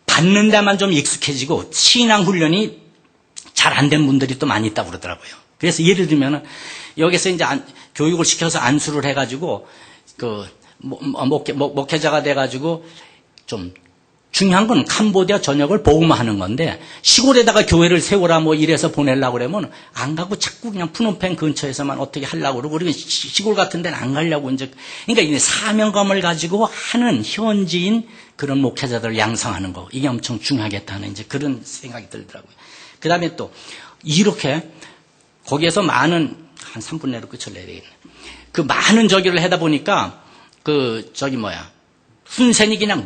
받는 데만 좀 익숙해지고 신앙 훈련이 잘 안 된 분들이 또 많이 있다고 그러더라고요. 그래서 예를 들면은 여기서 이제 교육을 시켜서 안수를 해가지고 목회자가 돼가지고 좀 중요한 건 캄보디아 전역을 복음화하는 건데 시골에다가 교회를 세우라 뭐 이래서 보내려고 그러면 안 가고 자꾸 그냥 푸놈펜 근처에서만 어떻게 하려고 그러고 그리고 시골 같은 데는 안 가려고 이제 그러니까 이 사명감을 가지고 하는 현지인 그런 목회자들을 양성하는 거 이게 엄청 중요하겠다는 이제 그런 생각이 들더라고요. 그 다음에 또 이렇게 거기에서 많은 한 3분 내로 끝을 내야 되겠네. 그 많은 저기를 하다 보니까 훈센이 그냥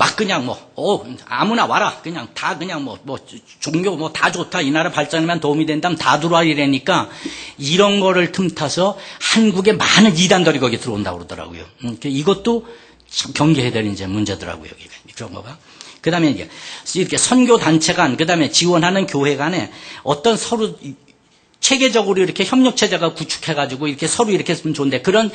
아무나 와라. 그냥 다 그냥 종교 다 좋다. 이 나라 발전에만 도움이 된다면 다 들어와 이래니까 이런 거를 틈타서 한국에 많은 이단들이 거기 들어온다고 그러더라고요. 이것도 참 경계해야 될 이제 문제더라고요. 그런 거가. 그 다음에 이렇게 선교단체 간, 그 다음에 지원하는 교회 간에 어떤 서로 체계적으로 이렇게 협력체제가 구축해가지고 이렇게 서로 이렇게 했으면 좋은데 그런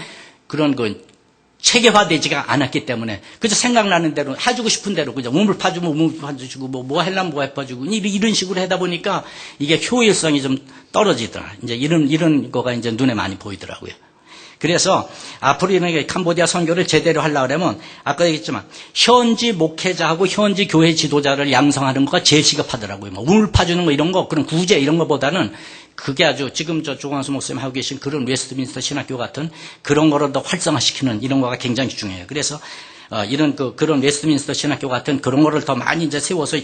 체계화되지가 않았기 때문에 그저 생각나는 대로 해주고 싶은 대로 그냥 우물 파주면 우물 파주고 뭐 하려면 뭐 해파주고 이런 식으로 하다 보니까 이게 효율성이 좀 떨어지더라. 이제 이런 거가 이제 눈에 많이 보이더라고요. 그래서 앞으로 이런 캄보디아 선교를 제대로 하려고 하면 아까 얘기했지만 현지 목회자하고 현지 교회 지도자를 양성하는 거가 제일 시급하더라고요. 우물 파주는 거 이런 거 그런 구제 이런 거보다는 그게 아주 지금 조광수 목사님 하고 계신 그런 웨스트민스터 신학교 같은 그런 거를 더 활성화시키는 이런 거가 굉장히 중요해요. 그래서 그런 웨스트민스터 신학교 같은 그런 거를 더 많이 이제 세워서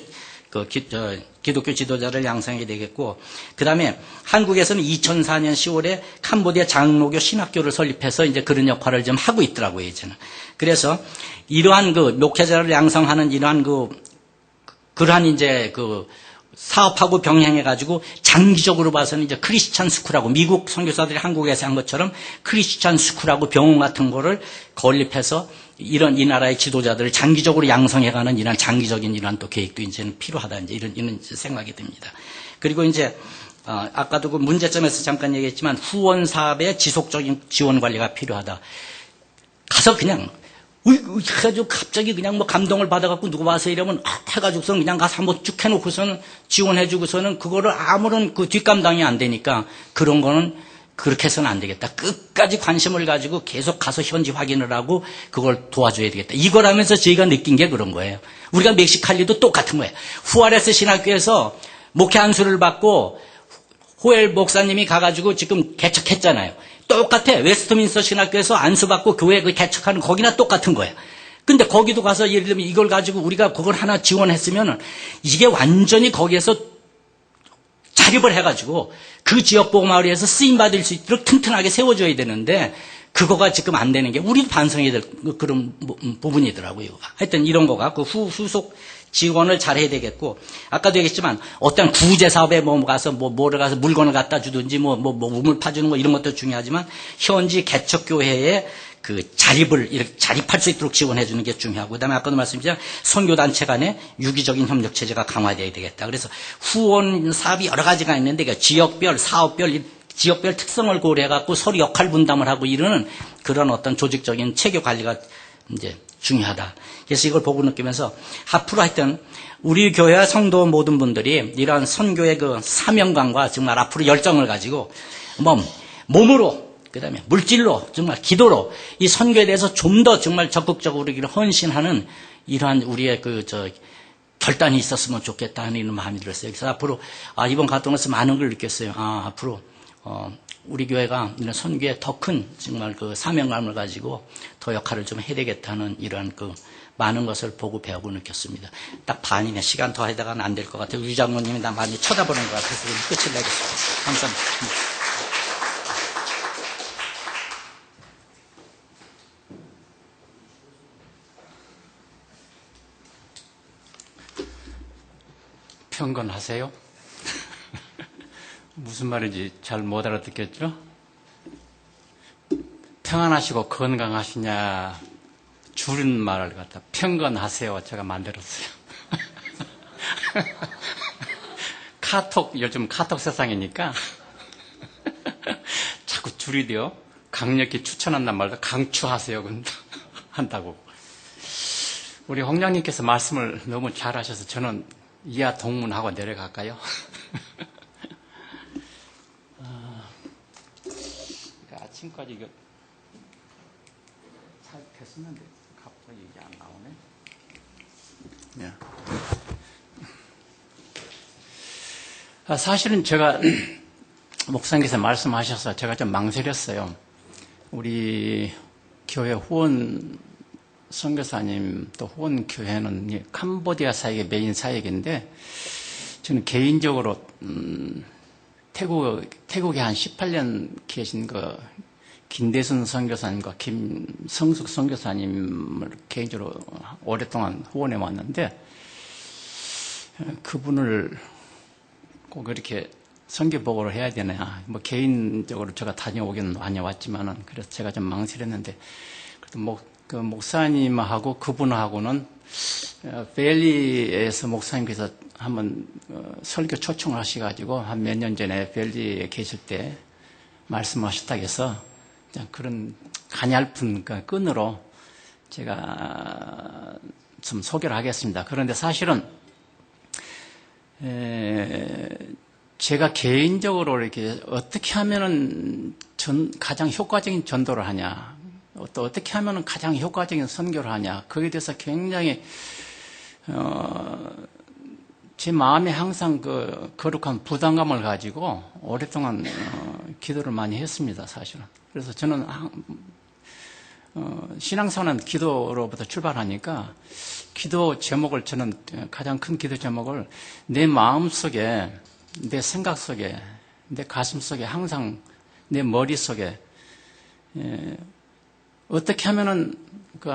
기독교 지도자를 양성해야 되겠고, 그 다음에 한국에서는 2004년 10월에 캄보디아 장로교 신학교를 설립해서 이제 그런 역할을 좀 하고 있더라고요, 이제는. 그래서 이러한 목회자를 양성하는 이러한 그러한 이제 사업하고 병행해가지고 장기적으로 봐서는 이제 크리스찬 스쿨하고 미국 선교사들이 한국에서 한 것처럼 크리스찬 스쿨하고 병원 같은 거를 건립해서 이 나라의 지도자들을 장기적으로 양성해가는 이런 장기적인 이런 또 계획도 이제는 필요하다. 이제 이런 생각이 듭니다. 그리고 이제, 아까도 그 문제점에서 잠깐 얘기했지만 후원 사업의 지속적인 지원 관리가 필요하다. 가서 그냥 해가지고 갑자기 그냥 감동을 받아갖고 누구 와서 이러면 해가지고선 그냥 가서 한번 쭉 해놓고서는 지원해주고서는 그거를 아무런 뒷감당이 안 되니까 그런 거는 그렇게 해서는 안 되겠다. 끝까지 관심을 가지고 계속 가서 현지 확인을 하고 그걸 도와줘야 되겠다. 이걸 하면서 저희가 느낀 게 그런 거예요. 우리가 멕시칼리도 똑같은 거예요. 후아레스 신학교에서 목회 안수를 받고 호엘 목사님이 가가지고 지금 개척했잖아요. 똑같아. 웨스트민스터 신학교에서 안수받고 교회 개척하는 거기나 똑같은 거예요. 근데 거기도 가서 예를 들면 이걸 가지고 우리가 그걸 하나 지원했으면은 이게 완전히 거기에서 자립을 해가지고 그 지역 복음화에서 쓰임받을 수 있도록 튼튼하게 세워줘야 되는데 그거가 지금 안 되는 게 우리도 반성해야 될 그런 부분이더라고요. 하여튼 이런 거가 후속 지원을 잘 해야 되겠고, 아까도 얘기했지만 어떤 구제 사업에 가서 뭐를 가서 물건을 갖다 주든지 우물 파주는 거 이런 것도 중요하지만 현지 개척교회에 자립을 이렇게 자립할 수 있도록 지원해 주는 게 중요하고, 그다음에 아까도 말씀드렸지만 선교단체 간의 유기적인 협력 체제가 강화되어야 되겠다. 그래서 후원 사업이 여러 가지가 있는데 지역별 사업별 지역별 특성을 고려해갖고 서로 역할 분담을 하고 이러는 그런 어떤 조직적인 체계 관리가 이제 중요하다. 그래서 이걸 보고 느끼면서 앞으로 하여튼 우리 교회와 성도 모든 분들이 이러한 선교의 사명감과 정말 앞으로 열정을 가지고 몸으로 그다음에 물질로 정말 기도로 이 선교에 대해서 좀 더 정말 적극적으로 헌신하는 이러한 우리의 결단이 있었으면 좋겠다 하는 이런 마음이 들었어요. 그래서 앞으로 이번 활동에서 많은 걸 느꼈어요. 앞으로 우리 교회가 이런 선교에 더 큰 정말 사명감을 가지고 더 역할을 좀 해야 되겠다는 이러한 많은 것을 보고 배우고 느꼈습니다. 딱 반이네. 시간 더 하다가는 안 될 것 같아요. 우리 장로님이 나 많이 쳐다보는 것 같아서 끝을 내겠습니다. 감사합니다. 평건하세요? 무슨 말인지 잘 못 알아듣겠죠? 평안하시고 건강하시냐 줄인 말을 갖다 평건하세요 제가 만들었어요. 요즘 카톡 세상이니까 자꾸 줄이대요. 강력히 추천한단 말도 강추하세요 한다고. 우리 홍장님께서 말씀을 너무 잘하셔서 저는 이하 동문하고 내려갈까요? 아침까지 이거 살폈었는데 갑자기 이게 안 나오네. 사실은 제가 목사님께서 말씀하셔서 제가 좀 망설였어요. 우리 교회 후원 선교사님 또 후원 교회는 캄보디아 사역의 메인 사역인데 저는 개인적으로 태국에 한 18년 계신 김대순 선교사님과 김성숙 선교사님을 개인적으로 오랫동안 후원해 왔는데 그분을 꼭 이렇게 선교복으로 해야 되나 개인적으로 제가 다녀오기는 많이 왔지만은 그래서 제가 좀 망설였는데 그래도 목사님하고 그분하고는 벨리에서 목사님께서 한번 설교 초청을 하셔가지고 한 몇 년 전에 벨리에 계실 때 말씀하셨다고 해서 그런 가냘픈 끈으로 제가 좀 소개를 하겠습니다. 그런데 사실은 제가 개인적으로 이렇게 어떻게 하면은 가장 효과적인 전도를 하냐, 또 어떻게 하면은 가장 효과적인 선교를 하냐, 거기에 대해서 굉장히 제 마음에 항상 거룩한 부담감을 가지고 오랫동안 기도를 많이 했습니다, 사실은. 그래서 저는 신앙생활은 기도로부터 출발하니까 기도 제목을 저는 가장 큰 기도 제목을 내 마음 속에, 내 생각 속에, 내 가슴 속에 항상 내 머릿 속에 어떻게 하면은 그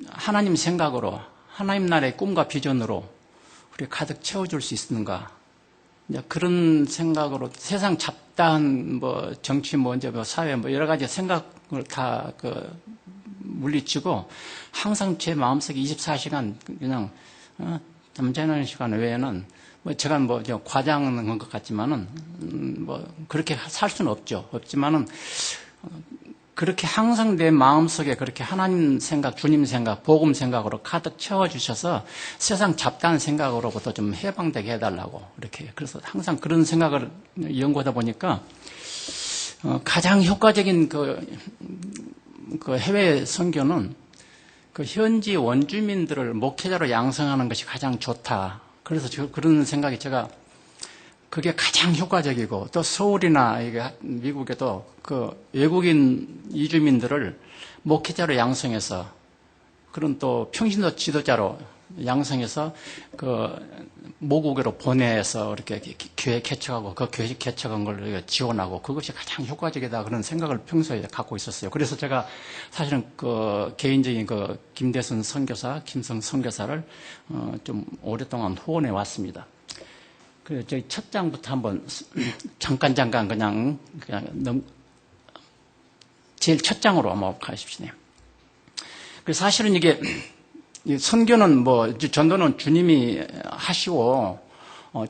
하나님 생각으로 하나님 나라의 꿈과 비전으로 우리 가득 채워줄 수 있는가? 그런 생각으로 세상 잡다한 뭐 정치 뭐 이제 뭐 사회 뭐 여러 가지 생각을 다 물리치고 항상 제 마음속에 24시간 그냥 잠자는 시간 외에는 뭐 제가 뭐 과장한 것 같지만은 뭐 그렇게 살 수는 없지만은 그렇게 항상 내 마음속에 그렇게 하나님 생각, 주님 생각, 복음 생각으로 가득 채워주셔서 세상 잡다한 생각으로부터 좀 해방되게 해달라고 이렇게. 그래서 항상 그런 생각을 연구하다 보니까 가장 효과적인 그 해외 선교는 그 현지 원주민들을 목회자로 양성하는 것이 가장 좋다. 그래서 그런 생각이 제가 그게 가장 효과적이고 또 서울이나 미국에도 그 외국인 이주민들을 목회자로 양성해서 그런 또 평신도 지도자로 양성해서 그 모국으로 보내서 이렇게 교회 개척하고 그 교회 개척한 걸 지원하고 그것이 가장 효과적이다 그런 생각을 평소에 갖고 있었어요. 그래서 제가 사실은 그 개인적인 그 김대순 선교사, 김성 선교사를 좀 오랫동안 후원해 왔습니다. 저희 첫 장부터 한번 잠깐 그냥 제일 첫 장으로 한번 가십시오. 그래서 사실은 이게 선교는 뭐 전도는 주님이 하시고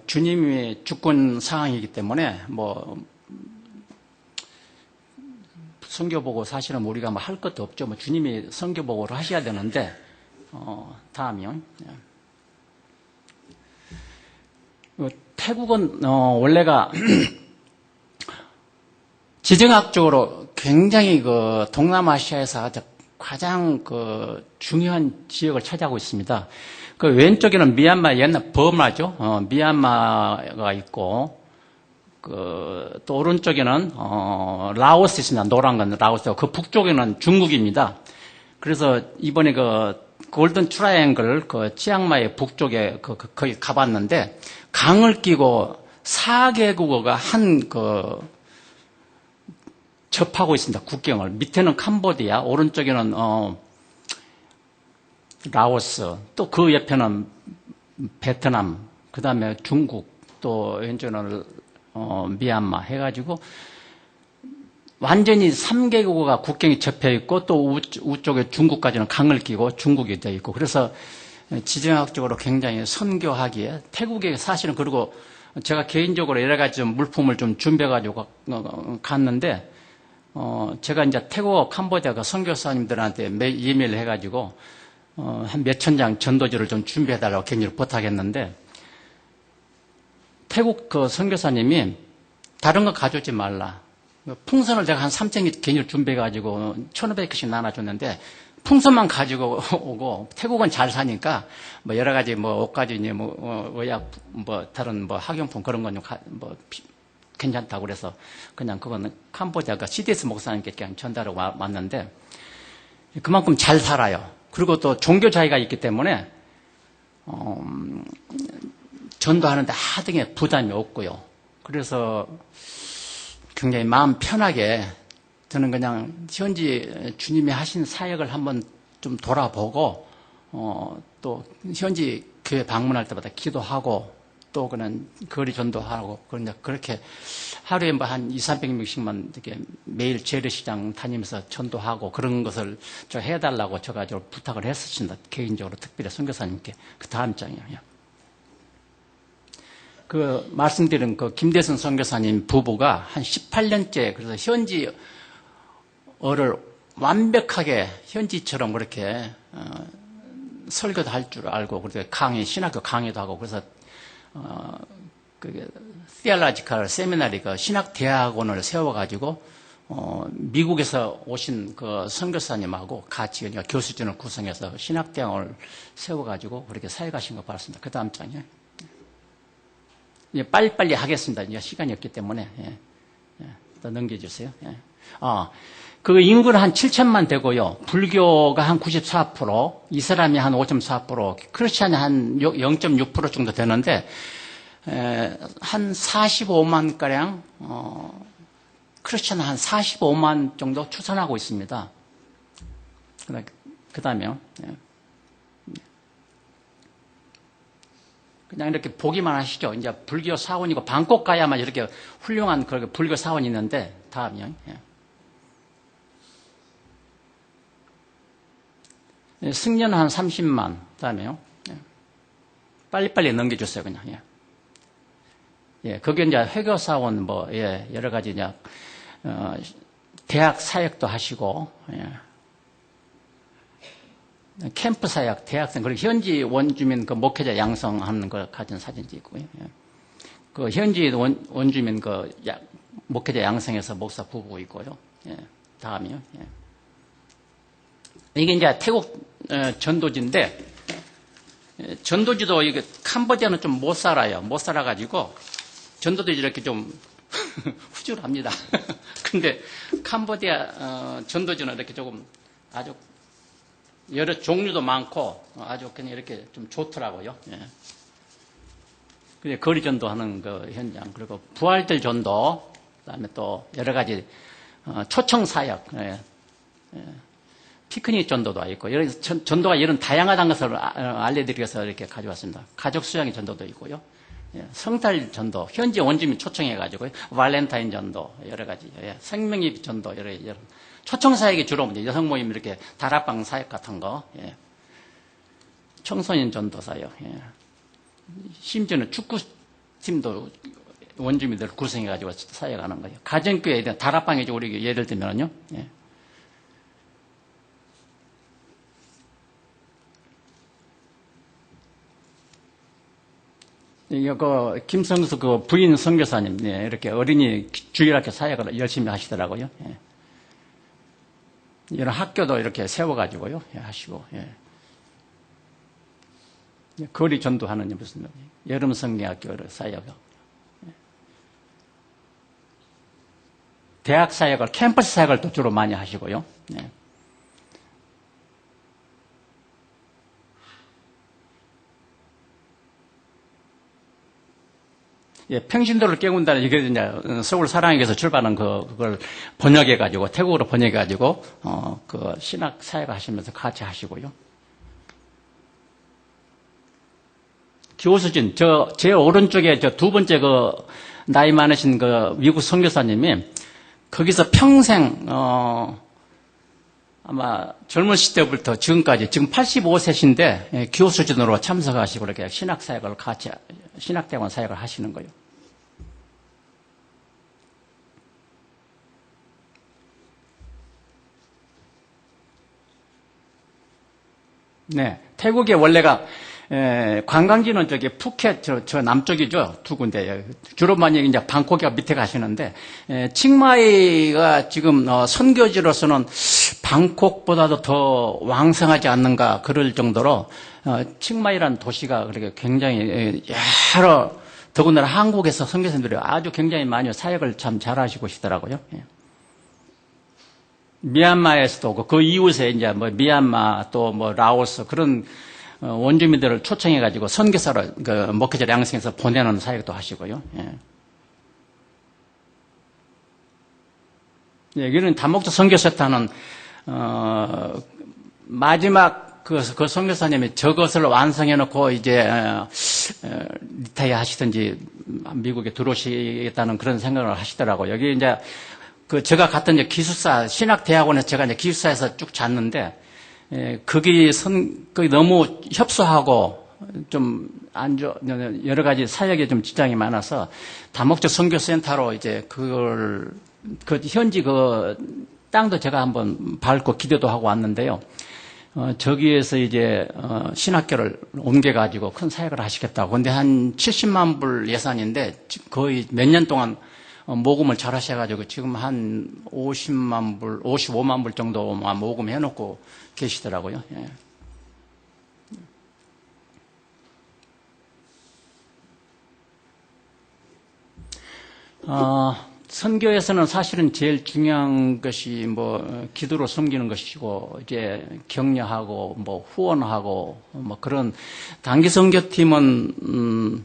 주님이 주권 사항이기 때문에 뭐 선교 보고 사실은 우리가 뭐 할 것도 없죠. 뭐 주님이 선교 보고를 하셔야 되는데 다음이요. 태국은 원래가 지정학적으로 굉장히 그 동남아시아에서 가장 그 중요한 지역을 차지하고 있습니다. 그 왼쪽에는 미얀마 옛날 버마죠. 미얀마가 있고 또 오른쪽에는 라오스 있습니다. 노란 건 라오스. 그 북쪽에는 중국입니다. 그래서 이번에 그 골든 트라이앵글 그 치앙마이 북쪽에 거기 가봤는데 강을 끼고 4개국어가 접하고 있습니다. 국경을. 밑에는 캄보디아, 오른쪽에는 라오스, 또 그 옆에는 베트남, 그 다음에 중국, 또 왼쪽에는 미얀마 해가지고 완전히 3개국어가 국경이 접해 있고 또 우쪽에 중국까지는 강을 끼고 중국이 되어 있고 그래서 지정학적으로 굉장히 선교하기에 태국에 사실은 그리고 제가 개인적으로 여러 가지 물품을 좀 준비해가지고 갔는데 제가 이제 태국, 캄보디아 선교사님들한테 이메일 해가지고 한 몇천 장 전도지를 좀 준비해달라고 개인적으로 부탁했는데 태국 그 선교사님이 다른 거 가져오지 말라. 풍선을 제가 한 3,000개 개인적으로 준비해가지고 1,500개씩 나눠줬는데 풍선만 가지고 오고 태국은 잘 사니까 뭐 여러 가지 뭐 옷가지니 뭐 의약 뭐 다른 뭐 학용품 그런 건 뭐 괜찮다고 그래서 그냥 그거는 캄보디아가 CDS 목사님께 그냥 전달하고 왔는데 그만큼 잘 살아요. 그리고 또 종교 자유가 있기 때문에 전도하는데 하등의 부담이 없고요. 그래서 굉장히 마음 편하게 저는 그냥 현지 주님이 하신 사역을 한번 좀 돌아보고 또 현지 교회 방문할 때마다 기도하고 또 그냥 거리 전도하고 그렇게 하루에 뭐 한 200~300명씩만 이렇게 매일 재래시장 다니면서 전도하고 그런 것을 저 해달라고 제가 부탁을 했었습니다. 개인적으로 특별히 선교사님께. 그 다음 장이에요. 그 말씀드린 그 김대순 선교사님 부부가 한 18년째 그래서 현지어를 완벽하게 현지처럼 그렇게 설교도 할 줄 알고 그래서 신학교 강의도 하고 그래서 그 theological 세미나리 그 신학 대학원을 세워가지고 미국에서 오신 그 선교사님하고 같이 그러니까 교수진을 구성해서 신학 대학원을 세워가지고 그렇게 사역하신 거 봤습니다. 그 다음 장이요. 빨리빨리 하겠습니다. 이제 시간이 없기 때문에. 더 넘겨주세요. 그 인구는 한 7천만 되고요. 불교가 한 94%, 이슬람이 한 5.4%, 크리스찬이 한 0.6% 정도 되는데, 한 45만 가량, 크리스찬은 한 45만 정도 추산하고 있습니다. 그 다음에요. 그냥 이렇게 보기만 하시죠. 이제 불교 사원이고, 방콕 가야만 이렇게 훌륭한 그렇게 불교 사원이 있는데, 다음이요. 승려는 한 30만. 다음에요. 빨리빨리 넘겨주세요, 그냥. 거기 이제 회교사원, 여러 가지, 이제, 대학 사역도 하시고, 캠프 사역, 대학생, 그리고 현지 원주민 그 목회자 양성하는 걸 가진 사진도 있고요. 그 현지 원주민 그 목회자 양성해서 목사 부부 있고요. 다음이요. 이게 이제 태국 전도지인데, 전도지도 이게 캄보디아는 좀 못 살아요. 못 살아가지고, 전도지도 이렇게 좀 후줄합니다. 근데 캄보디아 전도지는 이렇게 조금 아주 여러 종류도 많고 아주 그냥 이렇게 좀 좋더라고요. 근데 거리 전도하는 그 현장, 그리고 부활절 전도, 그다음에 또 여러 가지 초청 사역, 피크닉 전도도 있고, 이런 전도가 이런 다양하다는 것을 알려드리기 위해서 이렇게 가져왔습니다. 가족 수양의 전도도 있고요. 성탈 전도, 현지 원주민 초청해가지고, 발렌타인 전도, 여러 가지, 생명의 전도, 여러 초청 사역이 주로 여성 모임 이렇게 다락방 사역 같은 거, 청소년 전도 사역, 심지어는 축구팀도 원주민들 구성해가지고 사역하는 거예요. 가정교회, 다락방에 우리 예를 들면요. 이거 김성수 그 부인 선교사님, 이렇게 어린이 주일학교 사역을 열심히 하시더라고요. 이런 학교도 이렇게 세워가지고요, 하시고, 거리 전도하는 무슨 여름 성경학교를 사역하고, 대학 사역을, 캠퍼스 사역을 또 주로 많이 하시고요. 평신도를 깨운다는 이게 이제 서울 사랑에서 출발한 그걸 번역해가지고 태국어로 번역해가지고 그 신학 사역 하시면서 같이 하시고요. 교수진 제 오른쪽에 저 두 번째 그 나이 많으신 그 미국 선교사님이 거기서 평생 아마 젊은 시대부터 지금까지 지금 85세신데 교수진으로 참석하시고 이렇게 신학 사역을 같이 신학대원 사역을 하시는 거예요. 네, 태국에 원래가 관광지는 저기 푸켓 저 남쪽이죠. 두 군데. 주로 많이 이제 방콕이 밑에 가시는데 칭마이가 지금 선교지로서는 방콕보다도 더 왕성하지 않는가 그럴 정도로 칭마이라는 도시가 그렇게 굉장히 여러 더군다나 한국에서 선교사님들이 아주 굉장히 많이 사역을 참 잘하시고 계시더라고요. 미얀마에서도 그 이웃에 이제 뭐 미얀마 또 뭐 라오스 그런 원주민들을 초청해가지고 선교사로 그 목회자 양성해서 보내는 사역도 하시고요. 여기는 다목적 선교센터는 마지막 그 선교사님이 저것을 완성해놓고 이제 리타이어 하시든지 미국에 들어오시겠다는 그런 생각을 하시더라고요. 여기 이제 그 제가 갔던 이제 기숙사 신학대학원에서 제가 이제 기숙사에서 쭉 잤는데 거기 너무 협소하고 좀 여러 가지 사역에 좀 지장이 많아서 다목적 선교센터로 이제 그 현지 그 땅도 제가 한번 밟고 기도도 하고 왔는데요. 저기에서 이제 신학교를 옮겨가지고 큰 사역을 하시겠다고. 근데 한 70만 불 예산인데 거의 몇 년 동안 모금을 잘 하셔가지고 지금 한 50만 불, 55만 불 정도만 모금해놓고 계시더라고요. 선교에서는 사실은 제일 중요한 것이 기도로 섬기는 것이고, 이제 격려하고, 후원하고, 그런 단기 선교팀은,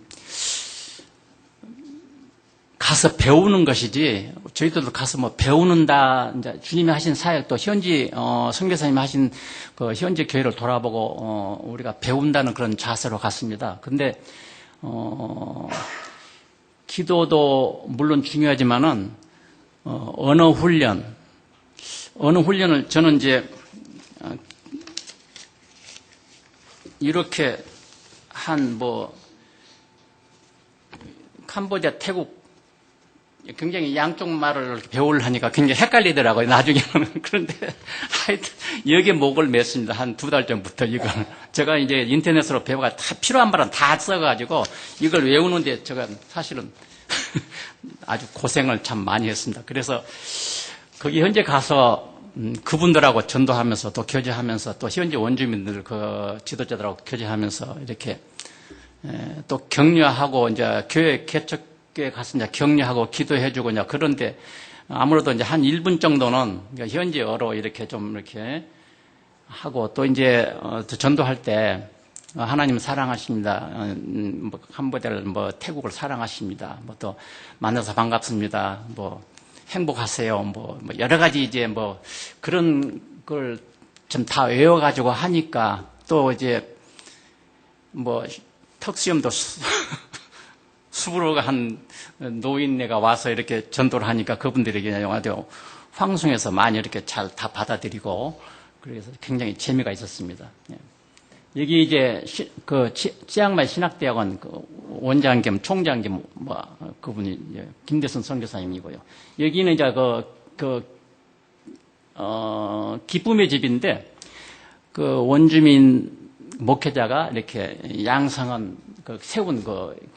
가서 배우는 것이지, 저희들도 가서 배우는다, 이제 주님이 하신 사역, 또 현지, 선교사님이 하신 그 현지 교회를 돌아보고, 우리가 배운다는 그런 자세로 갔습니다. 근데, 기도도 물론 중요하지만은, 언어 훈련을 저는 이제, 이렇게 캄보디아, 태국, 굉장히 양쪽 말을 배우려니까 굉장히 헷갈리더라고요, 나중에는. 그런데 하여튼, 여기에 목을 맸습니다. 한 2달 전부터 이걸. 제가 이제 인터넷으로 배워가 다 필요한 말은 다 써가지고 이걸 외우는데 제가 사실은 아주 고생을 참 많이 했습니다. 그래서 거기 현재 가서 그분들하고 전도하면서 또 교제하면서 또 현지 원주민들 그 지도자들하고 교제하면서 이렇게 또 격려하고 이제 교회 개척교회 가서 이제 격려하고 기도해주고 이제 그런데 아무래도 이제 한 1분 정도는 현지어로 이렇게 좀 이렇게 하고 또 이제 전도할 때 하나님 사랑하십니다. 캄보디아를 태국을 사랑하십니다. 또 만나서 반갑습니다. 행복하세요. 여러 가지 이제 그런 걸 좀 다 외워가지고 하니까 또 이제 턱수염도 수부로가 한 노인네가 와서 이렇게 전도를 하니까 그분들에게 아주 황송해서 많이 이렇게 잘 다 받아들이고 그래서 굉장히 재미가 있었습니다. 여기 이제 치앙마이 신학대학원 원장 겸 총장 겸 그분이 김대선 선교사님이고요. 여기는 이제 기쁨의 집인데 그 원주민 목회자가 이렇게 양성한 세운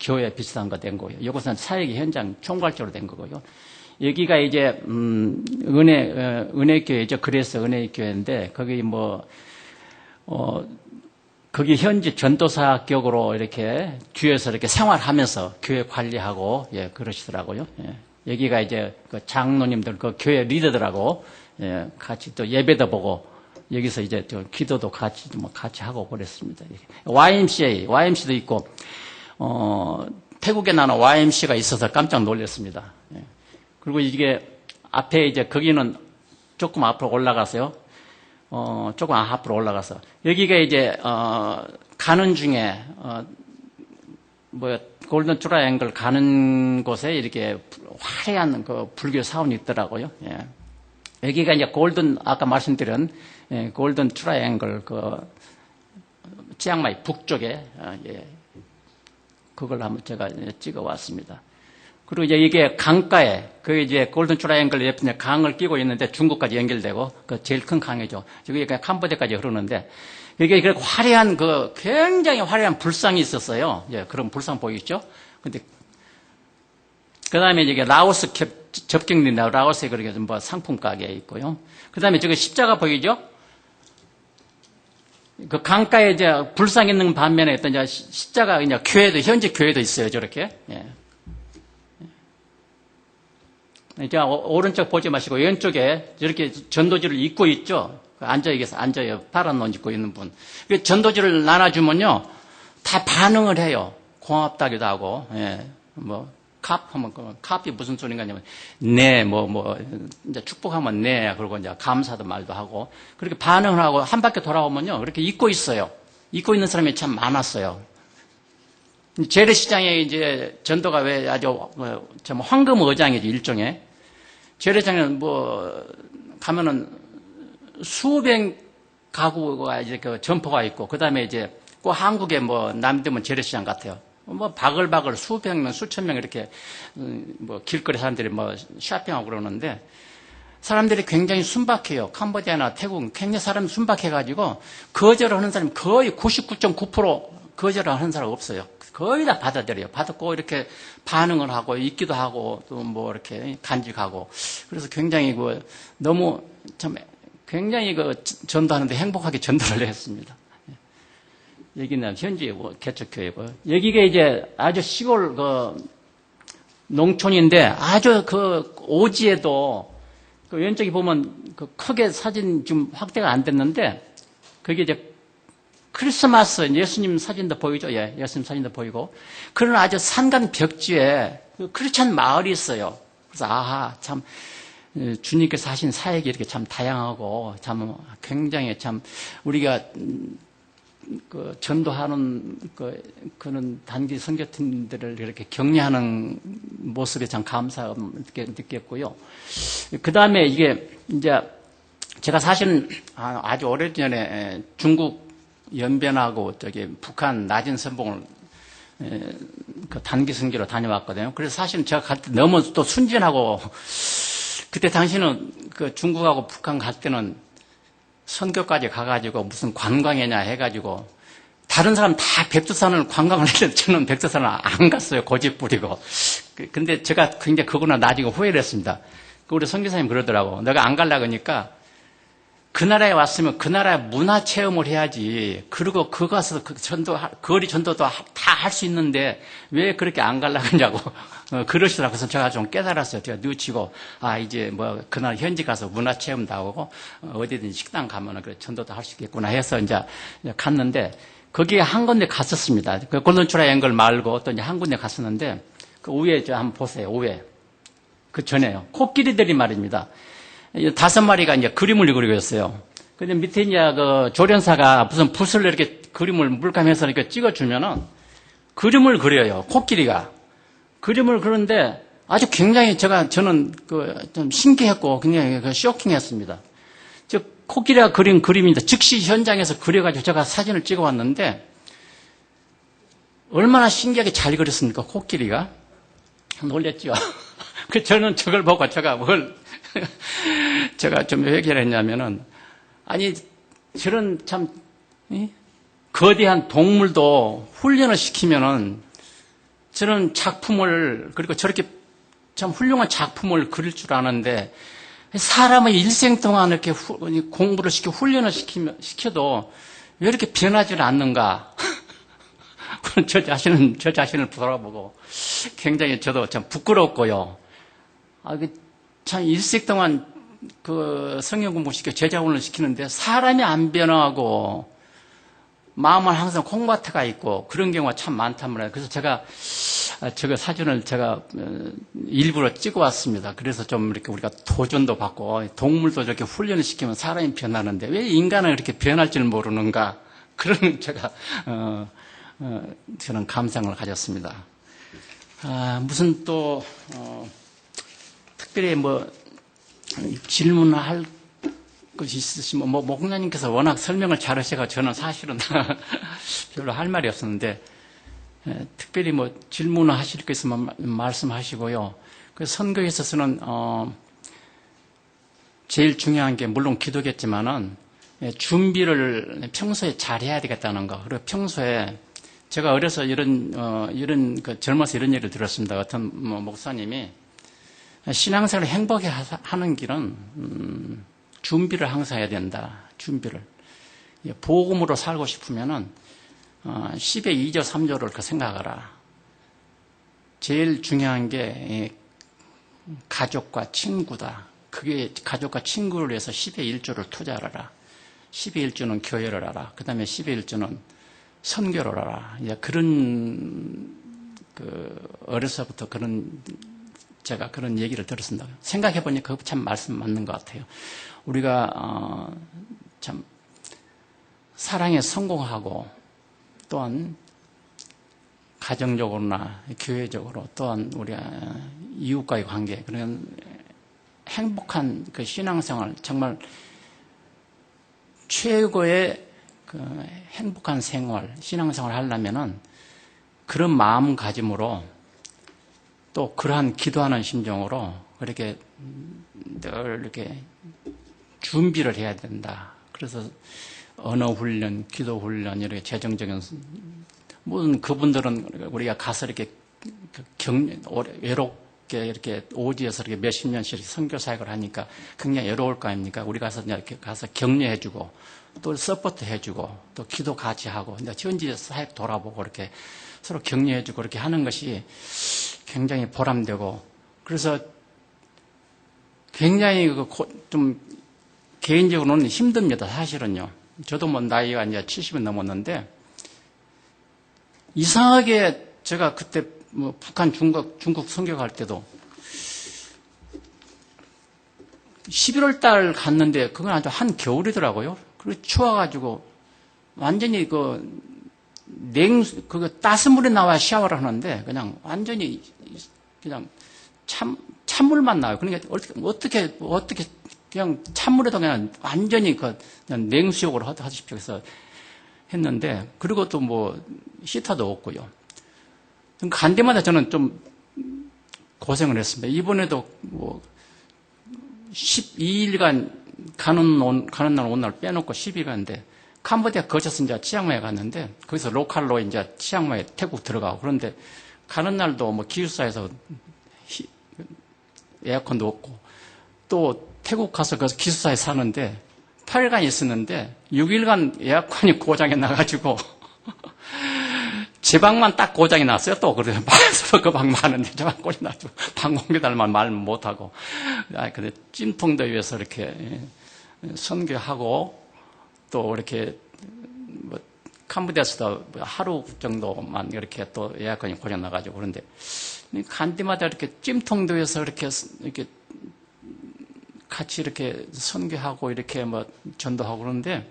교회 비슷한 거 된 거예요. 이것은 사역의 현장 총괄적으로 된 거고요. 여기가 이제 은혜교회죠. 그래서 은혜교회인데 거기 거기 현지 전도사 격으로 이렇게 뒤에서 이렇게 생활하면서 교회 관리하고 그러시더라고요. 여기가 이제 그 장로님들 그 교회 리더들하고 같이 또 예배도 보고 여기서 이제 또 기도도 같이 하고 그랬습니다. YMC도 있고 태국에 나는 YMC가 있어서 깜짝 놀랐습니다. 그리고 이게 앞에 이제 거기는 조금 앞으로 올라가서요. 조금 앞으로 올라가서 여기가 이제 가는 중에 골든 트라이앵글 가는 곳에 이렇게 화려한 그 불교 사원이 있더라고요. 여기가 이제 아까 말씀드린 골든 트라이앵글 치앙마이 북쪽에 그걸 한번 제가 찍어 왔습니다. 그리고 이제 이게 강가에, 이제 골든 트라이앵글 옆에 강을 끼고 있는데 중국까지 연결되고, 제일 큰 강이죠. 여기 캄보디아까지 흐르는데, 여기 화려한 굉장히 화려한 불상이 있었어요. 그런 불상 보이죠? 근데, 그 다음에 이게 라오스 접경된 라오스에 그렇게 상품 가게 있고요. 그 다음에 저기 십자가 보이죠? 그 강가에 이제 불상 있는 반면에 어떤 이제 십자가 이제 현지 교회도 있어요. 저렇게. 이제 오른쪽 보지 마시고 왼쪽에 저렇게 전도지를 입고 있죠. 앉아요. 파란 옷 입고 있는 분. 전도지를 나눠주면요, 다 반응을 해요. 고맙다기도 하고, 캅이 무슨 소린가 하냐면, 네, 이제 축복하면 네, 그리고 이제 감사도 말도 하고, 그렇게 반응을 하고 한 바퀴 돌아오면요, 그렇게 입고 있어요. 입고 있는 사람이 참 많았어요. 재래시장에 이제 전도가 왜 아주 참 황금 어장이죠, 일종의. 재래시장에는 가면은 수백 가구가 이제 점포가 있고, 그 다음에 이제 꼭 한국에 남대문 재래시장 같아요. 바글바글 수백 명, 수천 명 이렇게 길거리 사람들이 쇼핑하고 그러는데 사람들이 굉장히 순박해요. 캄보디아나 태국 굉장히 사람이 순박해가지고 거절을 하는 사람이 거의 99.9% 거절을 하는 사람 없어요. 거의 다 받아들여요. 받았고 이렇게 반응을 하고 있기도 하고 또 이렇게 간직하고 그래서 굉장히 너무 참 굉장히 전도하는데 행복하게 전도를 했습니다. 여기는 현지 개척교회고 여기가 이제 아주 시골 농촌인데 아주 그 오지에도 그 왼쪽에 보면 그 크게 사진 좀 확대가 안 됐는데 그게 이제 크리스마스 예수님 사진도 보이죠? 예, 예수님 사진도 보이고 그런 아주 산간 벽지에 그 크리스찬 마을이 있어요. 그래서 아하 참 주님께서 하신 사역이 이렇게 참 다양하고 참 굉장히 참 우리가 그 전도하는 그런 단기 선교팀들을 이렇게 격려하는 모습에 참 감사함을 느꼈고요. 그 다음에 이게 이제 제가 사실은 아주 오래전에 중국 연변하고 저기 북한 낮은 선봉을 그 단기 선교로 다녀왔거든요. 그래서 사실은 제가 갈 때 너무 또 순진하고 그때 당시는 그 중국하고 북한 갈 때는 선교까지 가가지고 무슨 관광이냐 해가지고 다른 사람 다 백두산을 관광을 했는데 저는 백두산을 안 갔어요. 고집 부리고. 근데 제가 굉장히 그거나 나중에 후회를 했습니다. 우리 선교사님 그러더라고. 내가 안 가려고 하니까 그 나라에 왔으면 그 나라의 문화 체험을 해야지. 그리고 그 가서 그 전도, 거리 전도도 다 할 수 있는데 왜 그렇게 안 가려고 하냐고 그러시더라고요. 그래서 제가 좀 깨달았어요. 제가 뉘우치고, 이제 뭐 그날 현지 가서 문화 체험도 하고 어디든지 식당 가면은 그래 전도도 할 수 있겠구나 해서 이제 갔는데 거기에 한 군데 갔었습니다. 그 골든추라 앵글 말고 또 이제 한 군데 갔었는데 그 위에 저 한번 보세요. 위에. 그 전에요. 코끼리들이 말입니다. 5마리가 이제 그림을 그리고 있어요. 근데 밑에 이제 그 조련사가 무슨 붓을 이렇게 그림을 물감해서 이렇게 찍어주면은 그림을 그려요. 코끼리가. 그림을 그리는데 아주 굉장히 저는 좀 신기했고 굉장히 쇼킹했습니다. 코끼리가 그린 그림인데 즉시 현장에서 그려가지고 제가 사진을 찍어 왔는데 얼마나 신기하게 잘 그렸습니까? 코끼리가. 놀랬죠. 저는 저걸 보고 제가 좀 얘기를 했냐면은, 아니, 저런 참, 거대한 동물도 훈련을 시키면은, 저런 작품을, 그리고 저렇게 참 훌륭한 작품을 그릴 줄 아는데, 사람의 일생 동안 이렇게 공부를 훈련을 시켜도 왜 이렇게 변하지 않는가? 저 자신을 돌아보고 굉장히 저도 참 부끄럽고요. 참 일생 동안 그 성경 공부시켜 제자훈련을 시키는데 사람이 안 변화하고 마음은 항상 콩밭에가 있고 그런 경우가 참 많단 말이에요. 그래서 제가 저거 사진을 제가 일부러 찍어 왔습니다. 그래서 좀 이렇게 우리가 도전도 받고 동물도 저렇게 훈련을 시키면 사람이 변하는데 왜 인간은 이렇게 변할 줄 모르는가 그런 제가 저는 감상을 가졌습니다. 무슨 또 특별히 뭐 질문할 것이 있으시면 목사님께서 워낙 설명을 잘하셔서 저는 사실은 별로 할 말이 없었는데 특별히 뭐 질문을 하실 거 있으면 말씀하시고요. 그 선거에 있어서는 제일 중요한 게 물론 기도겠지만은 준비를 평소에 잘 해야 되겠다는 거. 그리고 평소에 제가 어려서 이런 젊어서 이런 얘기를 들었습니다. 어떤 목사님이 신앙생활을 행복하게 하는 길은 준비를 항상 해야 된다. 준비를. 복음으로 살고 싶으면은 10의 2조 3조를 그렇게 생각하라. 제일 중요한 게 가족과 친구다. 그게 가족과 친구를 위해서 10의 1조를 투자하라. 10의 1조는 교회를 하라. 그 다음에 10의 1조는 선교를 하라. 그런 어려서부터 제가 그런 얘기를 들었습니다. 생각해보니까 참 말씀 맞는 것 같아요. 우리가 참 사랑에 성공하고 또한 가정적으로나 교회적으로 또한 우리 이웃과의 관계 그런 행복한 그 신앙생활 정말 최고의 그 행복한 생활 신앙생활을 하려면은 그런 마음가짐으로 또 그러한 기도하는 심정으로 그렇게 늘 이렇게 준비를 해야 된다. 그래서 언어 훈련, 기도 훈련, 이렇게 재정적인 모든 그분들은 우리가 가서 이렇게 외롭게 이렇게 오지에서 이렇게 몇십 년씩 선교 사역을 하니까 굉장히 외로울 거 아닙니까? 우리 가서 이렇게 가서 격려해주고 또 서포트 해주고 또 기도 같이 하고 현지 사역 돌아보고 이렇게 서로 격려해주고 이렇게 하는 것이 굉장히 보람되고, 그래서 굉장히 좀 개인적으로는 힘듭니다, 사실은요. 저도 뭐 나이가 이제 70이 넘었는데, 이상하게 제가 그때 뭐 북한, 중국 선교갈 때도 11월 달 갔는데 그건 아주 한겨울이더라고요. 그리고 추워가지고 완전히 그거 따스 물에 나와야 샤워를 하는데 그냥 완전히 그냥 찬물만 나와요. 그러니까 어떻게 그냥 찬물에도 그냥 완전히 그냥 냉수욕을 하십시오 해서 했는데, 그리고 또 뭐 히터도 없고요. 간 데마다 저는 좀 고생을 했습니다. 이번에도 뭐 12일간 가는 날 온 날 빼놓고 12일간인데, 캄보디아 거쳐서 이제 치앙마이에 갔는데, 거기서 로컬로 이제 치앙마이 태국 들어가고, 그런데 가는 날도 뭐 기숙사에서 에어컨도 없고, 또 태국 가서 그 기숙사에 사는데 8일간 있었는데 6일간 에어컨이 고장이 나가지고 제 방만 딱 고장이 났어요. 또 그래서 서로 그 방 많은데 제 방 꼴이 나죠. 방 공개달만 말 못하고. 근데 찜통더위에서 이렇게 선교하고, 또 이렇게 뭐 캄보디아에서도 하루 정도만 이렇게 또 에어컨이 고장 나가지고, 그런데 간 데마다 이렇게 찜통더위에서 이렇게 같이 이렇게 선교하고 이렇게 뭐 전도하고 그러는데,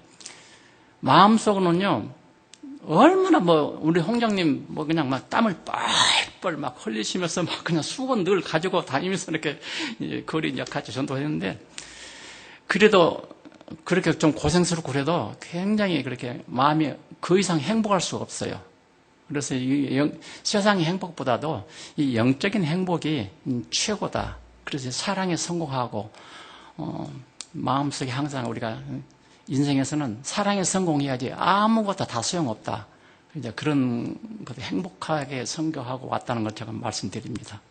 마음속으로는요, 얼마나 뭐 우리 홍장님 뭐 그냥 막 땀을 뻘뻘 막 흘리시면서 막 그냥 수건 늘 가지고 다니면서 이렇게 거리 이제 같이 전도했는데, 그래도 그렇게 좀 고생스럽고 그래도 굉장히 그렇게 마음이 그 이상 행복할 수가 없어요. 그래서 세상의 행복보다도 이 영적인 행복이 최고다. 그래서 사랑에 성공하고, 마음속에 항상 우리가 인생에서는 사랑에 성공해야지 아무것도 다 소용없다. 이제 그런 행복하게 선교하고 왔다는 걸 제가 말씀드립니다.